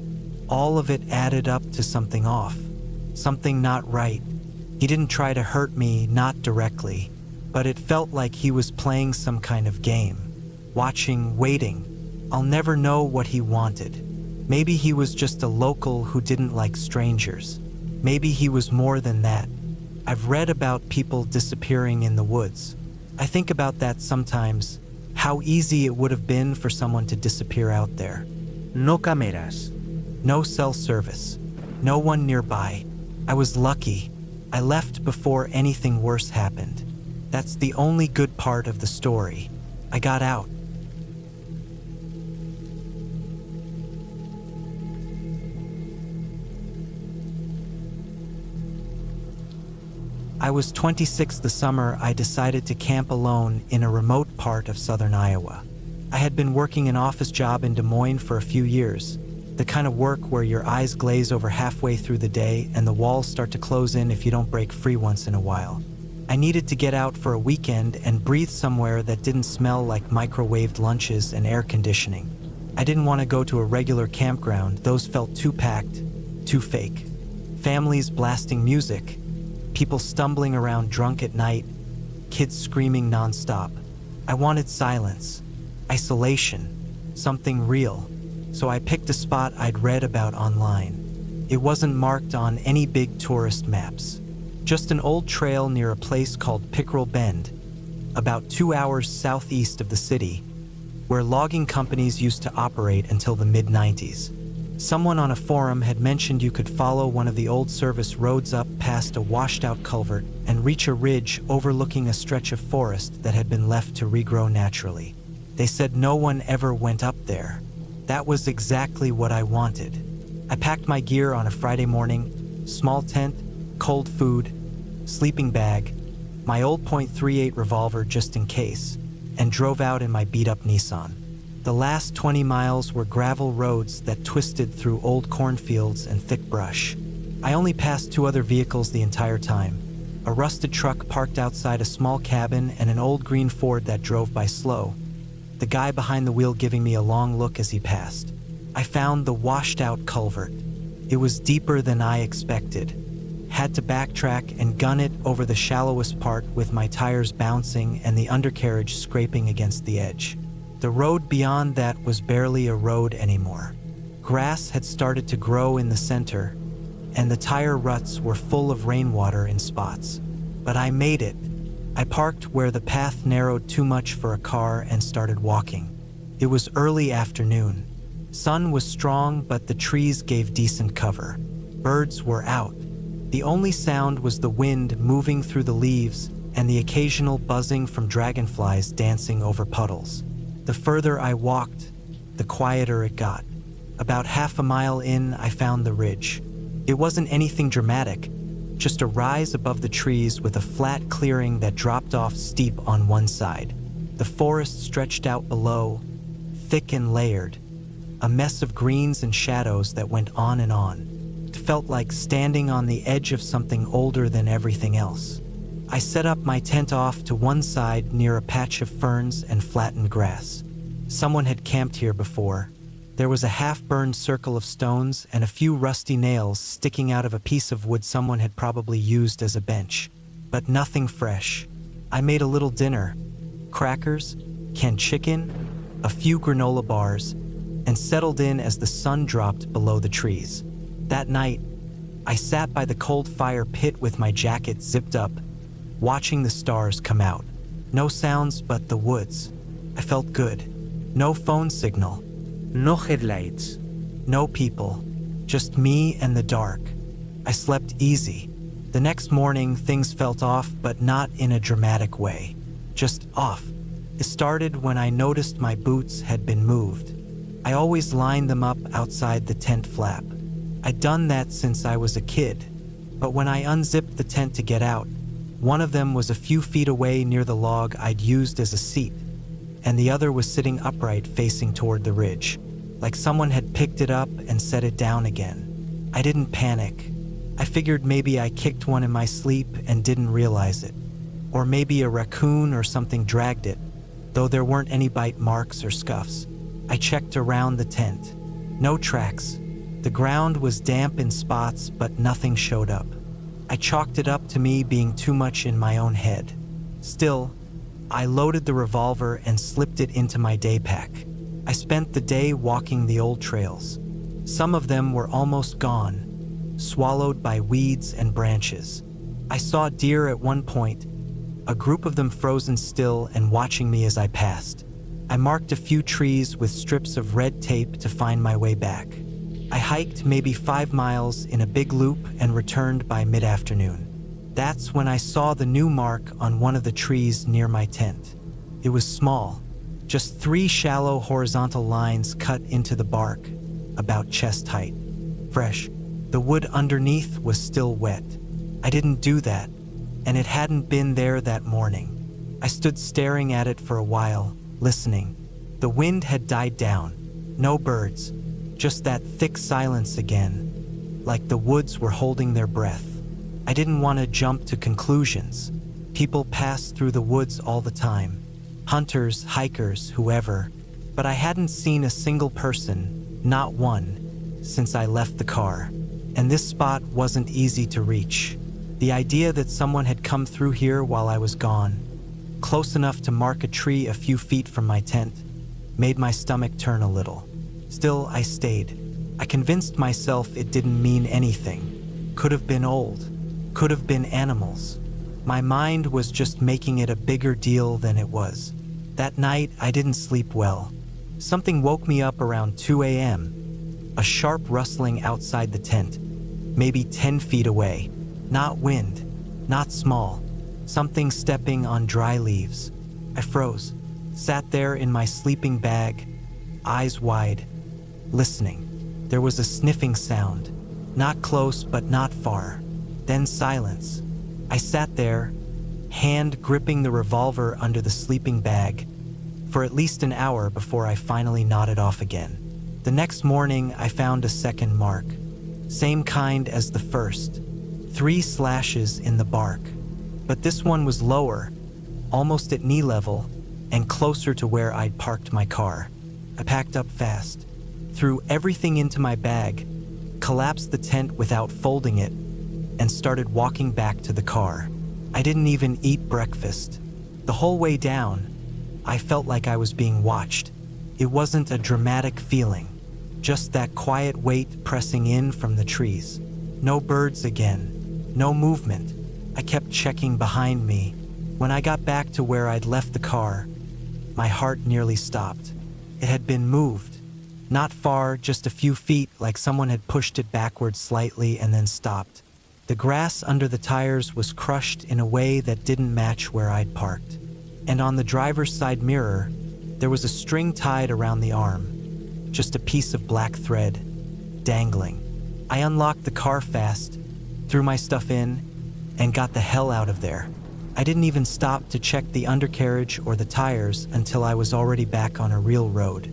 All of it added up to something off, something not right. He didn't try to hurt me, not directly, but it felt like he was playing some kind of game, watching, waiting. I'll never know what he wanted. Maybe he was just a local who didn't like strangers. Maybe he was more than that. I've read about people disappearing in the woods. I think about that sometimes, how easy it would have been for someone to disappear out there. No cameras. No cell service. No one nearby. I was lucky. I left before anything worse happened. That's the only good part of the story. I got out. I was 26 the summer I decided to camp alone in a remote part of southern Iowa. I had been working an office job in Des Moines for a few years, the kind of work where your eyes glaze over halfway through the day and the walls start to close in if you don't break free once in a while. I needed to get out for a weekend and breathe somewhere that didn't smell like microwaved lunches and air conditioning. I didn't want to go to a regular campground. Those felt too packed, too fake. Families blasting music, people stumbling around drunk at night, kids screaming nonstop. I wanted silence, isolation, something real. So I picked a spot I'd read about online. It wasn't marked on any big tourist maps. Just an old trail near a place called Pickrol Bend, about 2 hours southeast of the city, where logging companies used to operate until the mid-90s. Someone on a forum had mentioned you could follow one of the old service roads up past a washed-out culvert and reach a ridge overlooking a stretch of forest that had been left to regrow naturally. They said no one ever went up there. That was exactly what I wanted. I packed my gear on a Friday morning: small tent, cold food, sleeping bag, my old .38 revolver just in case, and drove out in my beat-up Nissan. The last 20 miles were gravel roads that twisted through old cornfields and thick brush. I only passed 2 other vehicles the entire time: a rusted truck parked outside a small cabin and an old green Ford that drove by slow, the guy behind the wheel giving me a long look as he passed. I found the washed-out culvert. It was deeper than I expected. Had to backtrack and gun it over the shallowest part with my tires bouncing and the undercarriage scraping against the edge. The road beyond that was barely a road anymore. Grass had started to grow in the center, and the tire ruts were full of rainwater in spots. But I made it. I parked where the path narrowed too much for a car and started walking. It was early afternoon. Sun was strong, but the trees gave decent cover. Birds were out. The only sound was the wind moving through the leaves and the occasional buzzing from dragonflies dancing over puddles. The further I walked, the quieter it got. About half a mile in, I found the ridge. It wasn't anything dramatic, just a rise above the trees with a flat clearing that dropped off steep on one side. The forest stretched out below, thick and layered, a mess of greens and shadows that went on and on. It felt like standing on the edge of something older than everything else. I set up my tent off to one side near a patch of ferns and flattened grass. Someone had camped here before. There was a half-burned circle of stones and a few rusty nails sticking out of a piece of wood someone had probably used as a bench. But nothing fresh. I made a little dinner: crackers, canned chicken, a few granola bars, and settled in as the sun dropped below the trees. That night, I sat by the cold fire pit with my jacket zipped up, watching the stars come out. No sounds but the woods. I felt good. No phone signal. No headlights. No people. Just me and the dark. I slept easy. The next morning, things felt off, but not in a dramatic way. Just off. It started when I noticed my boots had been moved. I always lined them up outside the tent flap. I'd done that since I was a kid, but when I unzipped the tent to get out, one of them was a few feet away near the log I'd used as a seat, and the other was sitting upright facing toward the ridge, like someone had picked it up and set it down again. I didn't panic. I figured maybe I kicked one in my sleep and didn't realize it, or maybe a raccoon or something dragged it, though there weren't any bite marks or scuffs. I checked around the tent. No tracks. The ground was damp in spots, but nothing showed up. I chalked it up to me being too much in my own head. Still, I loaded the revolver and slipped it into my day pack. I spent the day walking the old trails. Some of them were almost gone, swallowed by weeds and branches. I saw deer at one point, a group of them frozen still and watching me as I passed. I marked a few trees with strips of red tape to find my way back. I hiked maybe 5 miles in a big loop and returned by mid-afternoon. That's when I saw the new mark on one of the trees near my tent. It was small, just 3 shallow horizontal lines cut into the bark, about chest height. Fresh. The wood underneath was still wet. I didn't do that, and it hadn't been there that morning. I stood staring at it for a while, listening. The wind had died down. No birds. Just that thick silence again, like the woods were holding their breath. I didn't want to jump to conclusions. People pass through the woods all the time. Hunters, hikers, whoever. But I hadn't seen a single person, not one, since I left the car. And this spot wasn't easy to reach. The idea that someone had come through here while I was gone, close enough to mark a tree a few feet from my tent, made my stomach turn a little. Still, I stayed. I convinced myself it didn't mean anything. Could have been old. Could have been animals. My mind was just making it a bigger deal than it was. That night, I didn't sleep well. Something woke me up around 2 a.m. A sharp rustling outside the tent, maybe 10 feet away. Not wind, not small. Something stepping on dry leaves. I froze, sat there in my sleeping bag, eyes wide, listening. There was a sniffing sound, not close but not far. Then silence. I sat there, hand gripping the revolver under the sleeping bag, for at least an hour before I finally nodded off again. The next morning, I found a second mark. Same kind as the first. 3 slashes in the bark. But this one was lower, almost at knee level, and closer to where I'd parked my car. I packed up fast, threw everything into my bag, collapsed the tent without folding it, and started walking back to the car. I didn't even eat breakfast. The whole way down, I felt like I was being watched. It wasn't a dramatic feeling, just that quiet weight pressing in from the trees. No birds again, no movement. I kept checking behind me. When I got back to where I'd left the car, my heart nearly stopped. It had been moved. Not far, just a few feet, like someone had pushed it backwards slightly and then stopped. The grass under the tires was crushed in a way that didn't match where I'd parked. And on the driver's side mirror, there was a string tied around the arm, just a piece of black thread, dangling. I unlocked the car fast, threw my stuff in, and got the hell out of there. I didn't even stop to check the undercarriage or the tires until I was already back on a real road.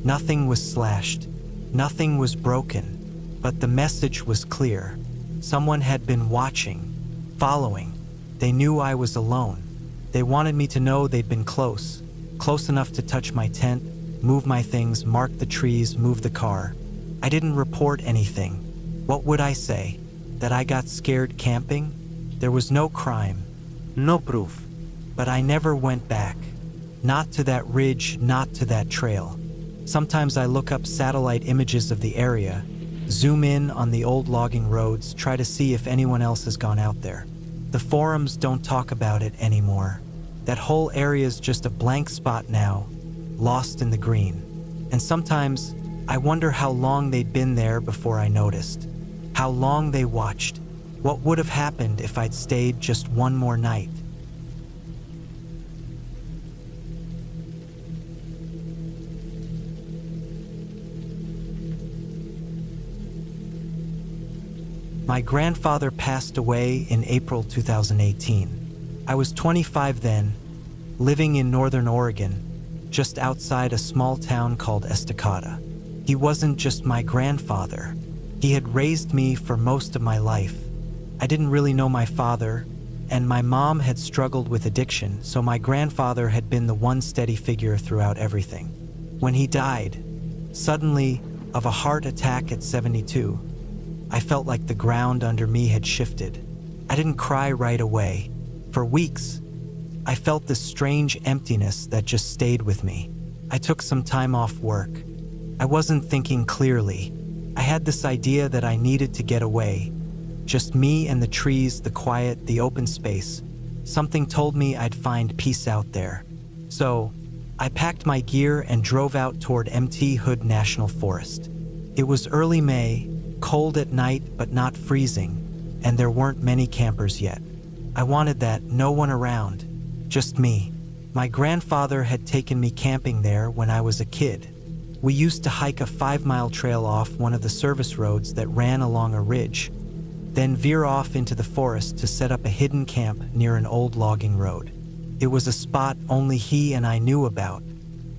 Nothing was slashed, nothing was broken, but the message was clear. Someone had been watching, following. They knew I was alone. They wanted me to know they'd been close enough to touch my tent, move my things, mark the trees, move the car. I didn't report anything. What would I say? That I got scared camping? There was no crime, no proof. But I never went back. Not to that ridge, not to that trail. Sometimes I look up satellite images of the area, zoom in on the old logging roads, try to see if anyone else has gone out there. The forums don't talk about it anymore. That whole area's just a blank spot now, lost in the green. And sometimes I wonder how long they'd been there before I noticed. How long they watched. What would have happened if I'd stayed just one more night? My grandfather passed away in April 2018. I was 25 then, living in northern Oregon, just outside a small town called Estacada. He wasn't just my grandfather. He had raised me for most of my life. I didn't really know my father, and my mom had struggled with addiction, so my grandfather had been the one steady figure throughout everything. When he died, suddenly, of a heart attack at 72, I felt like the ground under me had shifted. I didn't cry right away. For weeks, I felt this strange emptiness that just stayed with me. I took some time off work. I wasn't thinking clearly. I had this idea that I needed to get away. Just me and the trees, the quiet, the open space. Something told me I'd find peace out there. So, I packed my gear and drove out toward Mt. Hood National Forest. It was early May, cold at night but not freezing, and there weren't many campers yet. I wanted that, no one around, just me. My grandfather had taken me camping there when I was a kid. We used to hike a 5-mile trail off one of the service roads that ran along a ridge, then veer off into the forest to set up a hidden camp near an old logging road. It was a spot only he and I knew about.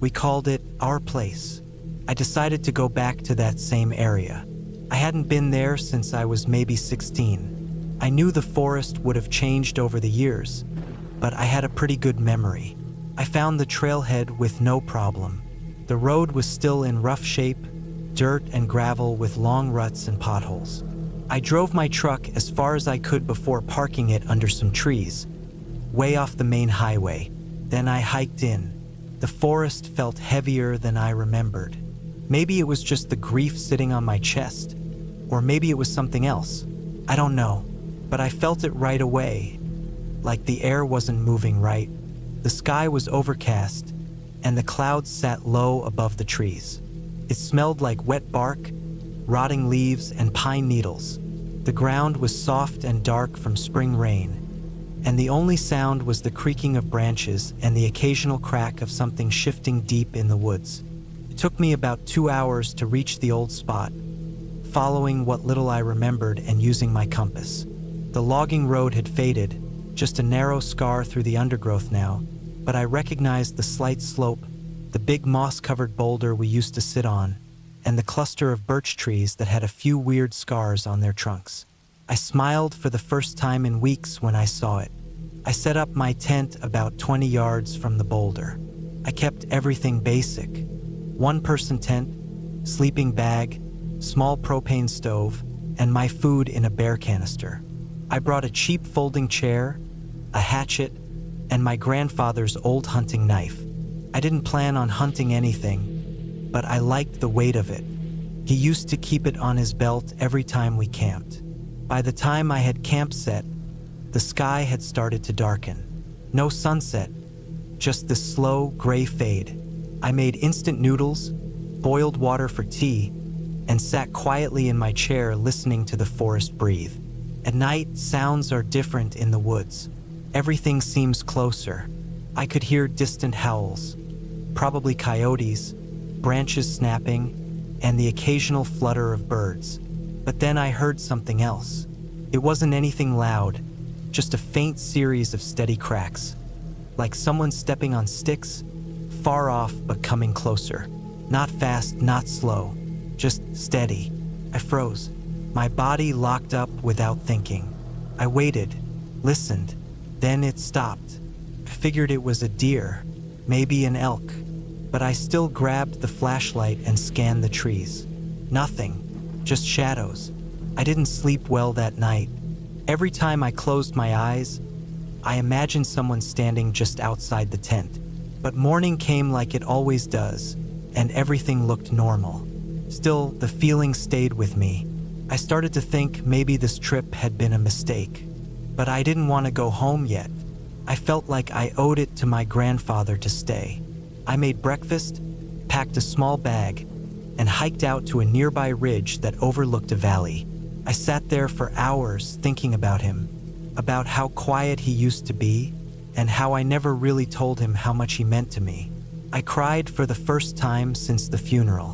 We called it our place. I decided to go back to that same area. I hadn't been there since I was maybe 16. I knew the forest would have changed over the years, but I had a pretty good memory. I found the trailhead with no problem. The road was still in rough shape, dirt and gravel with long ruts and potholes. I drove my truck as far as I could before parking it under some trees, way off the main highway. Then I hiked in. The forest felt heavier than I remembered. Maybe it was just the grief sitting on my chest, or maybe it was something else. I don't know. but I felt it right away, like the air wasn't moving right. The sky was overcast, and the clouds sat low above the trees. It smelled like wet bark, rotting leaves, and pine needles. The ground was soft and dark from spring rain, and the only sound was the creaking of branches and the occasional crack of something shifting deep in the woods. It took me about 2 hours to reach the old spot, following what little I remembered and using my compass. The logging road had faded, just a narrow scar through the undergrowth now, but I recognized the slight slope, the big moss-covered boulder we used to sit on, and the cluster of birch trees that had a few weird scars on their trunks. I smiled for the first time in weeks when I saw it. I set up my tent about 20 yards from the boulder. I kept everything basic. One-person tent, sleeping bag, small propane stove, and my food in a bear canister. I brought a cheap folding chair, a hatchet, and my grandfather's old hunting knife. I didn't plan on hunting anything, but I liked the weight of it. He used to keep it on his belt every time we camped. By the time I had camp set, the sky had started to darken. No sunset, just this slow, gray fade. I made instant noodles, boiled water for tea, and sat quietly in my chair listening to the forest breathe. At night, sounds are different in the woods. Everything seems closer. I could hear distant howls, probably coyotes, branches snapping, and the occasional flutter of birds. But then I heard something else. It wasn't anything loud, just a faint series of steady cracks, like someone stepping on sticks, far off but coming closer. Not fast, not slow, just steady. I froze. My body locked up without thinking. I waited, listened, then it stopped. I figured it was a deer, maybe an elk, but I still grabbed the flashlight and scanned the trees. Nothing, just shadows. I didn't sleep well that night. Every time I closed my eyes, I imagined someone standing just outside the tent. But morning came like it always does, and everything looked normal. Still, the feeling stayed with me. I started to think maybe this trip had been a mistake, but I didn't want to go home yet. I felt like I owed it to my grandfather to stay. I made breakfast, packed a small bag, and hiked out to a nearby ridge that overlooked a valley. I sat there for hours thinking about him, about how quiet he used to be, and how I never really told him how much he meant to me. I cried for the first time since the funeral.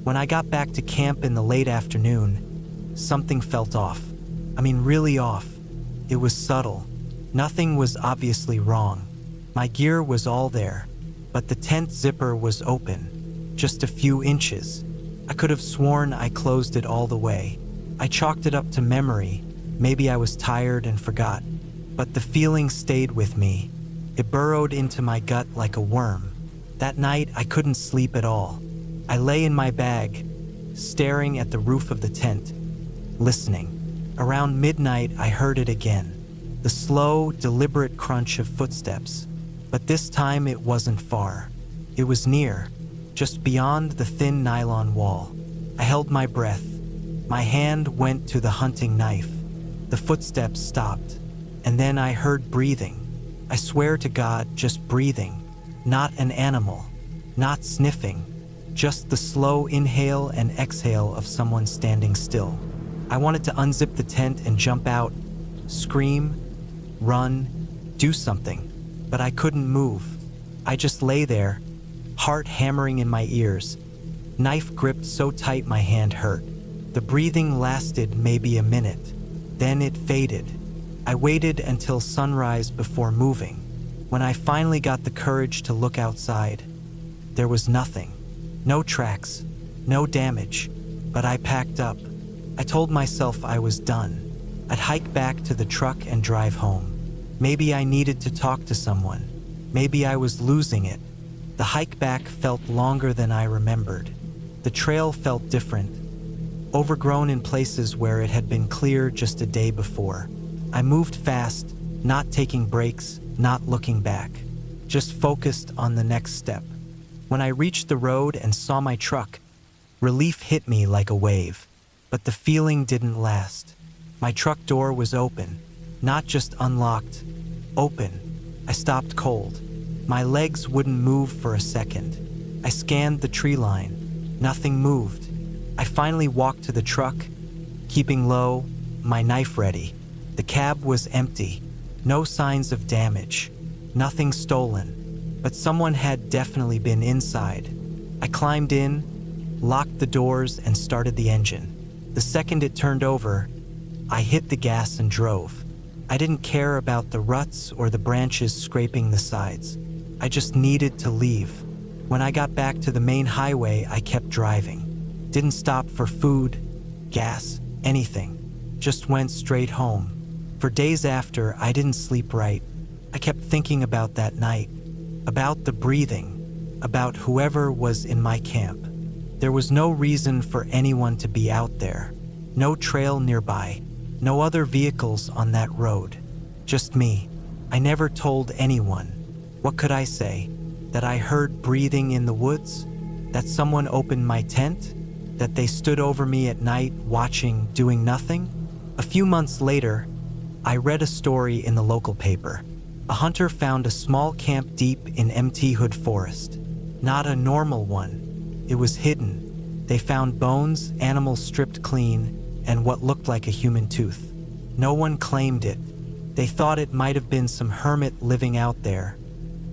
When I got back to camp in the late afternoon, something felt off. I mean, really off. It was subtle. Nothing was obviously wrong. My gear was all there, but the tent zipper was open, just a few inches. I could have sworn I closed it all the way. I chalked it up to memory. Maybe I was tired and forgot. But the feeling stayed with me. It burrowed into my gut like a worm. That night, I couldn't sleep at all. I lay in my bag, staring at the roof of the tent, listening. Around midnight, I heard it again. The slow, deliberate crunch of footsteps. But this time it wasn't far. It was near, just beyond the thin nylon wall. I held my breath. My hand went to the hunting knife. The footsteps stopped, and then I heard breathing. I swear to God, just breathing. Not an animal, not sniffing, just the slow inhale and exhale of someone standing still. I wanted to unzip the tent and jump out, scream, run, do something, but I couldn't move. I just lay there, heart hammering in my ears, knife gripped so tight my hand hurt. The breathing lasted maybe a minute, then it faded. I waited until sunrise before moving. When I finally got the courage to look outside, there was nothing. No tracks, no damage, but I packed up. I told myself I was done. I'd hike back to the truck and drive home. Maybe I needed to talk to someone. Maybe I was losing it. The hike back felt longer than I remembered. The trail felt different, overgrown in places where it had been clear just a day before. I moved fast, not taking breaks, not looking back, just focused on the next step. When I reached the road and saw my truck, relief hit me like a wave. But the feeling didn't last. My truck door was open, not just unlocked, open. I stopped cold. My legs wouldn't move for a second. I scanned the tree line. Nothing moved. I finally walked to the truck, keeping low, my knife ready. The cab was empty. No signs of damage. Nothing stolen. But someone had definitely been inside. I climbed in, locked the doors, and started the engine. The second it turned over, I hit the gas and drove. I didn't care about the ruts or the branches scraping the sides. I just needed to leave. When I got back to the main highway, I kept driving. Didn't stop for food, gas, anything. Just went straight home. For days after, I didn't sleep right. I kept thinking about that night, about the breathing, about whoever was in my camp. There was no reason for anyone to be out there. No trail nearby. No other vehicles on that road. Just me. I never told anyone. What could I say? That I heard breathing in the woods? That someone opened my tent? That they stood over me at night watching, doing nothing? A few months later, I read a story in the local paper. A hunter found a small camp deep in Mt. Hood Forest. Not a normal one. It was hidden. They found bones, animals stripped clean, and what looked like a human tooth. No one claimed it. They thought it might have been some hermit living out there,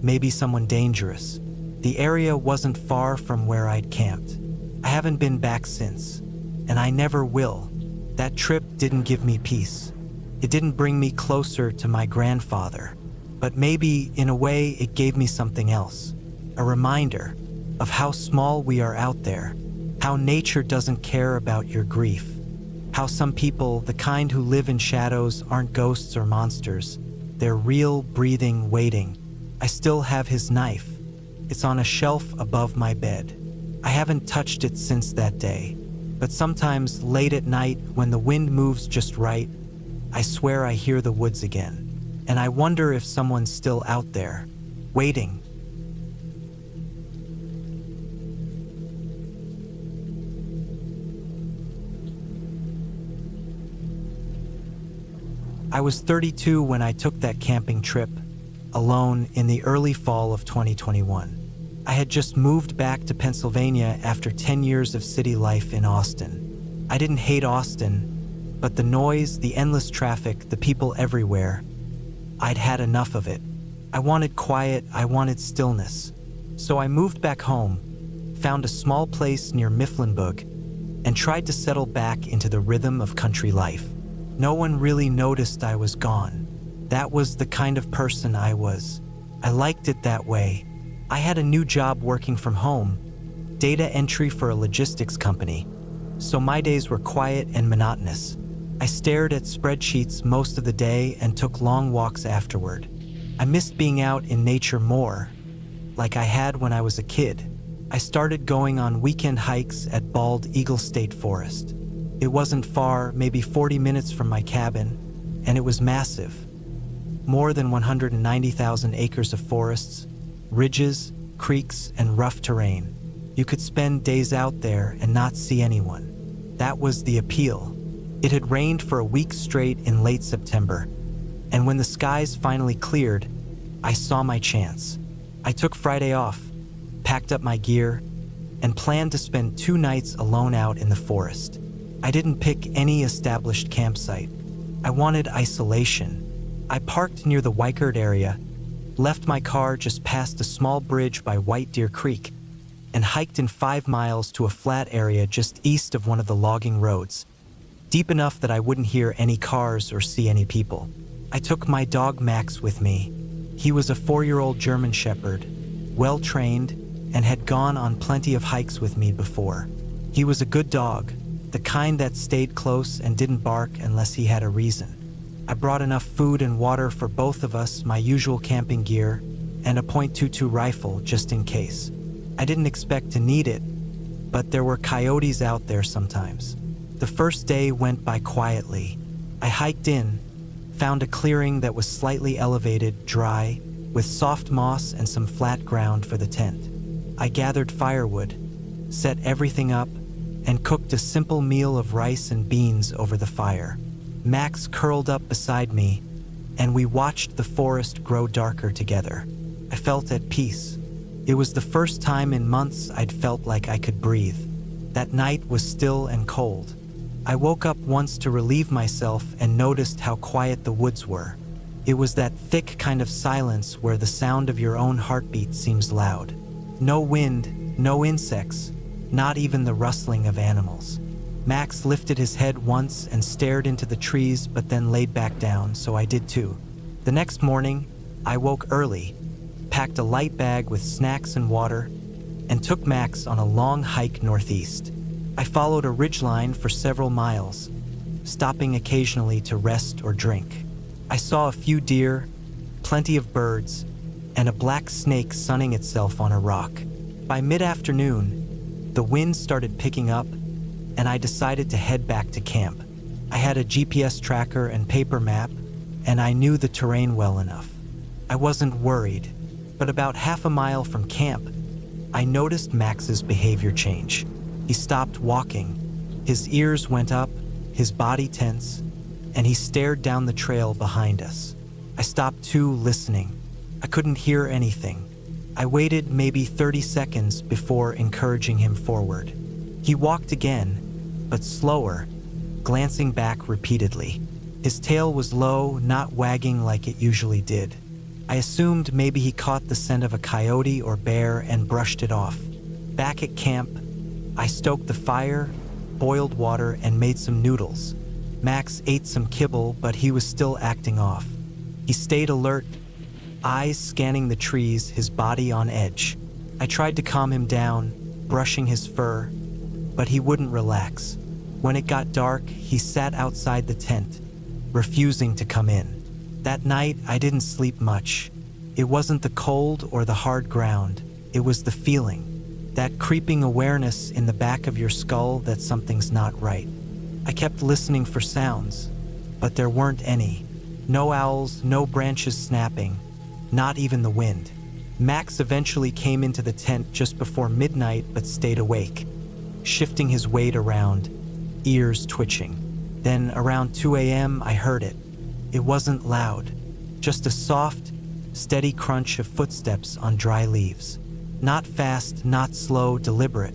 maybe someone dangerous. The area wasn't far from where I'd camped. I haven't been back since, and I never will. That trip didn't give me peace. It didn't bring me closer to my grandfather, but maybe, in a way, it gave me something else. A reminder of how small we are out there, how nature doesn't care about your grief. How some people, the kind who live in shadows, aren't ghosts or monsters. They're real, breathing, waiting. I still have his knife. It's on a shelf above my bed. I haven't touched it since that day. But sometimes, late at night, when the wind moves just right, I swear I hear the woods again. And I wonder if someone's still out there, waiting. I was 32 when I took that camping trip, alone, in the early fall of 2021. I had just moved back to Pennsylvania after 10 years of city life in Austin. I didn't hate Austin, but the noise, the endless traffic, the people everywhere, I'd had enough of it. I wanted quiet, I wanted stillness. So I moved back home, found a small place near Mifflinburg, and tried to settle back into the rhythm of country life. No one really noticed I was gone. That was the kind of person I was. I liked it that way. I had a new job working from home, data entry for a logistics company, so my days were quiet and monotonous. I stared at spreadsheets most of the day and took long walks afterward. I missed being out in nature more, like I had when I was a kid. I started going on weekend hikes at Bald Eagle State Forest. It wasn't far, maybe 40 minutes from my cabin, and it was massive. More than 190,000 acres of forests, ridges, creeks, and rough terrain. You could spend days out there and not see anyone. That was the appeal. It had rained for a week straight in late September, and when the skies finally cleared, I saw my chance. I took Friday off, packed up my gear, and planned to spend 2 nights alone out in the forest. I didn't pick any established campsite. I wanted isolation. I parked near the Weichert area, left my car just past a small bridge by White Deer Creek, and hiked in 5 miles to a flat area just east of one of the logging roads, deep enough that I wouldn't hear any cars or see any people. I took my dog Max with me. He was a 4-year-old German Shepherd, well-trained, and had gone on plenty of hikes with me before. He was a good dog, the kind that stayed close and didn't bark unless he had a reason. I brought enough food and water for both of us, my usual camping gear, and a .22 rifle just in case. I didn't expect to need it, but there were coyotes out there sometimes. The first day went by quietly. I hiked in, found a clearing that was slightly elevated, dry, with soft moss and some flat ground for the tent. I gathered firewood, set everything up, and cooked a simple meal of rice and beans over the fire. Max curled up beside me, and we watched the forest grow darker together. I felt at peace. It was the first time in months I'd felt like I could breathe. That night was still and cold. I woke up once to relieve myself and noticed how quiet the woods were. It was that thick kind of silence where the sound of your own heartbeat seems loud. No wind, no insects, not even the rustling of animals. Max lifted his head once and stared into the trees, but then laid back down, so I did too. The next morning, I woke early, packed a light bag with snacks and water, and took Max on a long hike northeast. I followed a ridgeline for several miles, stopping occasionally to rest or drink. I saw a few deer, plenty of birds, and a black snake sunning itself on a rock. By mid-afternoon, the wind started picking up, and I decided to head back to camp. I had a GPS tracker and paper map, and I knew the terrain well enough. I wasn't worried, but about half a mile from camp, I noticed Max's behavior change. He stopped walking. His ears went up, his body tense, and he stared down the trail behind us. I stopped too, listening. I couldn't hear anything. I waited maybe 30 seconds before encouraging him forward. He walked again, but slower, glancing back repeatedly. His tail was low, not wagging like it usually did. I assumed maybe he caught the scent of a coyote or bear and brushed it off. Back at camp, I stoked the fire, boiled water, and made some noodles. Max ate some kibble, but he was still acting off. He stayed alert, eyes scanning the trees, his body on edge. I tried to calm him down, brushing his fur, but he wouldn't relax. When it got dark, he sat outside the tent, refusing to come in. That night, I didn't sleep much. It wasn't the cold or the hard ground. It was the feeling, that creeping awareness in the back of your skull that something's not right. I kept listening for sounds, but there weren't any. No owls, no branches snapping, not even the wind. Max eventually came into the tent just before midnight but stayed awake, shifting his weight around, ears twitching. Then around 2 a.m. I heard it. It wasn't loud, just a soft, steady crunch of footsteps on dry leaves. Not fast, not slow, deliberate.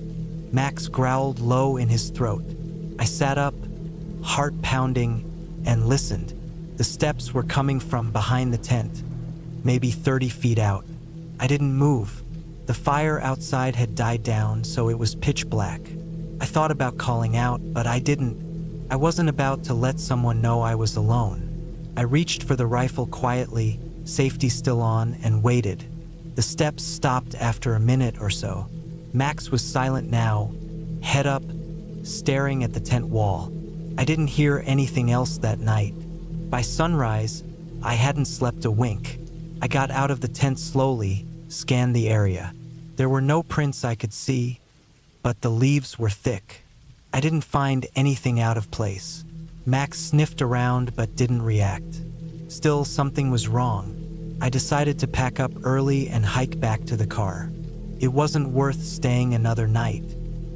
Max growled low in his throat. I sat up, heart pounding, and listened. The steps were coming from behind the tent, maybe 30 feet out. I didn't move. The fire outside had died down, so it was pitch black. I thought about calling out, but I didn't. I wasn't about to let someone know I was alone. I reached for the rifle quietly, safety still on, and waited. The steps stopped after a minute or so. Max was silent now, head up, staring at the tent wall. I didn't hear anything else that night. By sunrise, I hadn't slept a wink. I got out of the tent slowly, scanned the area. There were no prints I could see, but the leaves were thick. I didn't find anything out of place. Max sniffed around but didn't react. Still, something was wrong. I decided to pack up early and hike back to the car. It wasn't worth staying another night.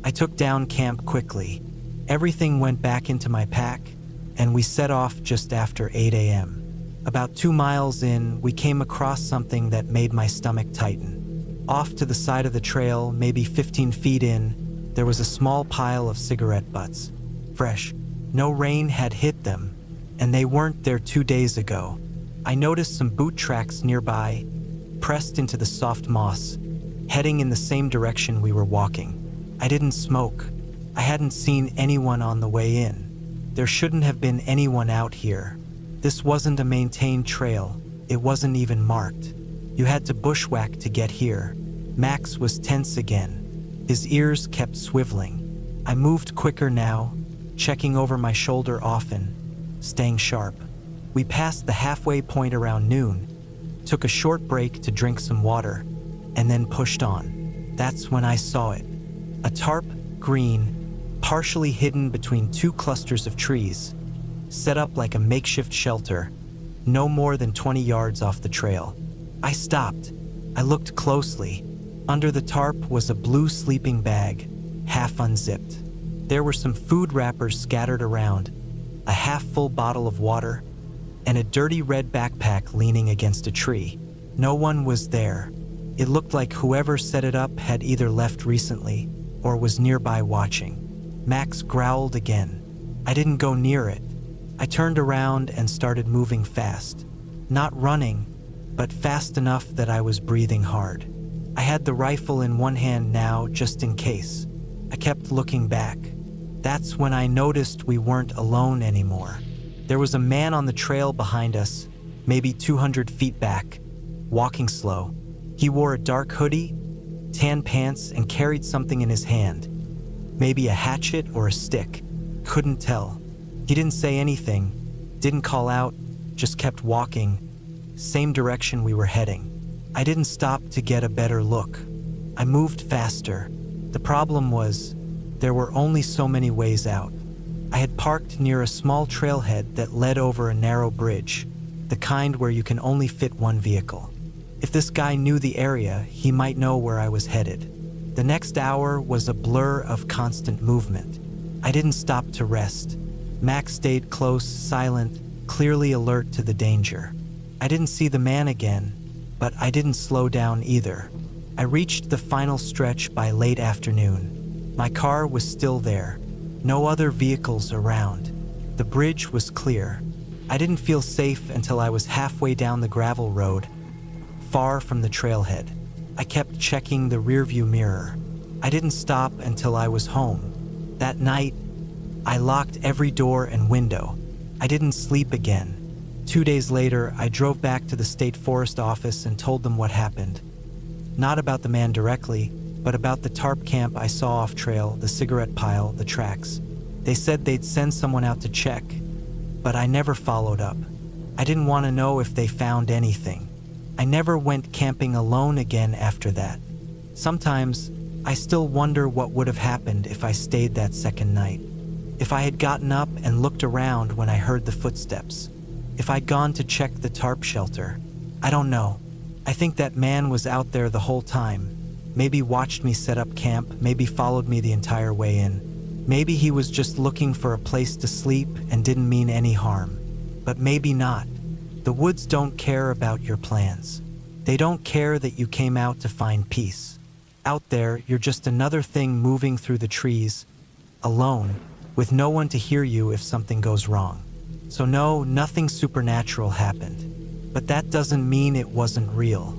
I took down camp quickly. Everything went back into my pack, and we set off just after 8 a.m. About 2 miles in, we came across something that made my stomach tighten. Off to the side of the trail, maybe 15 feet in, there was a small pile of cigarette butts. Fresh. No rain had hit them, and they weren't there 2 days ago. I noticed some boot tracks nearby, pressed into the soft moss, heading in the same direction we were walking. I didn't smoke. I hadn't seen anyone on the way in. There shouldn't have been anyone out here. This wasn't a maintained trail. It wasn't even marked. You had to bushwhack to get here. Max was tense again. His ears kept swiveling. I moved quicker now, checking over my shoulder often, staying sharp. We passed the halfway point around noon, took a short break to drink some water, and then pushed on. That's when I saw it. A tarp, green, partially hidden between 2 clusters of trees, set up like a makeshift shelter, no more than 20 yards off the trail. I stopped. I looked closely. Under the tarp was a blue sleeping bag, half unzipped. There were some food wrappers scattered around, a half-full bottle of water, and a dirty red backpack leaning against a tree. No one was there. It looked like whoever set it up had either left recently or was nearby watching. Max growled again. I didn't go near it. I turned around and started moving fast. Not running, but fast enough that I was breathing hard. I had the rifle in one hand now, just in case. I kept looking back. That's when I noticed we weren't alone anymore. There was a man on the trail behind us, maybe 200 feet back, walking slow. He wore a dark hoodie, tan pants, and carried something in his hand. Maybe a hatchet or a stick. Couldn't tell. He didn't say anything, didn't call out, just kept walking, same direction we were heading. I didn't stop to get a better look. I moved faster. The problem was, there were only so many ways out. I had parked near a small trailhead that led over a narrow bridge, the kind where you can only fit one vehicle. If this guy knew the area, he might know where I was headed. The next hour was a blur of constant movement. I didn't stop to rest. Max stayed close, silent, clearly alert to the danger. I didn't see the man again, but I didn't slow down either. I reached the final stretch by late afternoon. My car was still there. No other vehicles around. The bridge was clear. I didn't feel safe until I was halfway down the gravel road, far from the trailhead. I kept checking the rearview mirror. I didn't stop until I was home. That night, I locked every door and window. I didn't sleep again. 2 days later, I drove back to the state forest office and told them what happened. Not about the man directly, but about the tarp camp I saw off trail, the cigarette pile, the tracks. They said they'd send someone out to check, but I never followed up. I didn't want to know if they found anything. I never went camping alone again after that. Sometimes, I still wonder what would have happened if I stayed that second night. If I had gotten up and looked around when I heard the footsteps. If I'd gone to check the tarp shelter. I don't know. I think that man was out there the whole time. Maybe watched me set up camp, maybe followed me the entire way in. Maybe he was just looking for a place to sleep and didn't mean any harm. But maybe not. The woods don't care about your plans. They don't care that you came out to find peace. Out there, you're just another thing moving through the trees, alone, with no one to hear you if something goes wrong. So no, nothing supernatural happened. But that doesn't mean it wasn't real.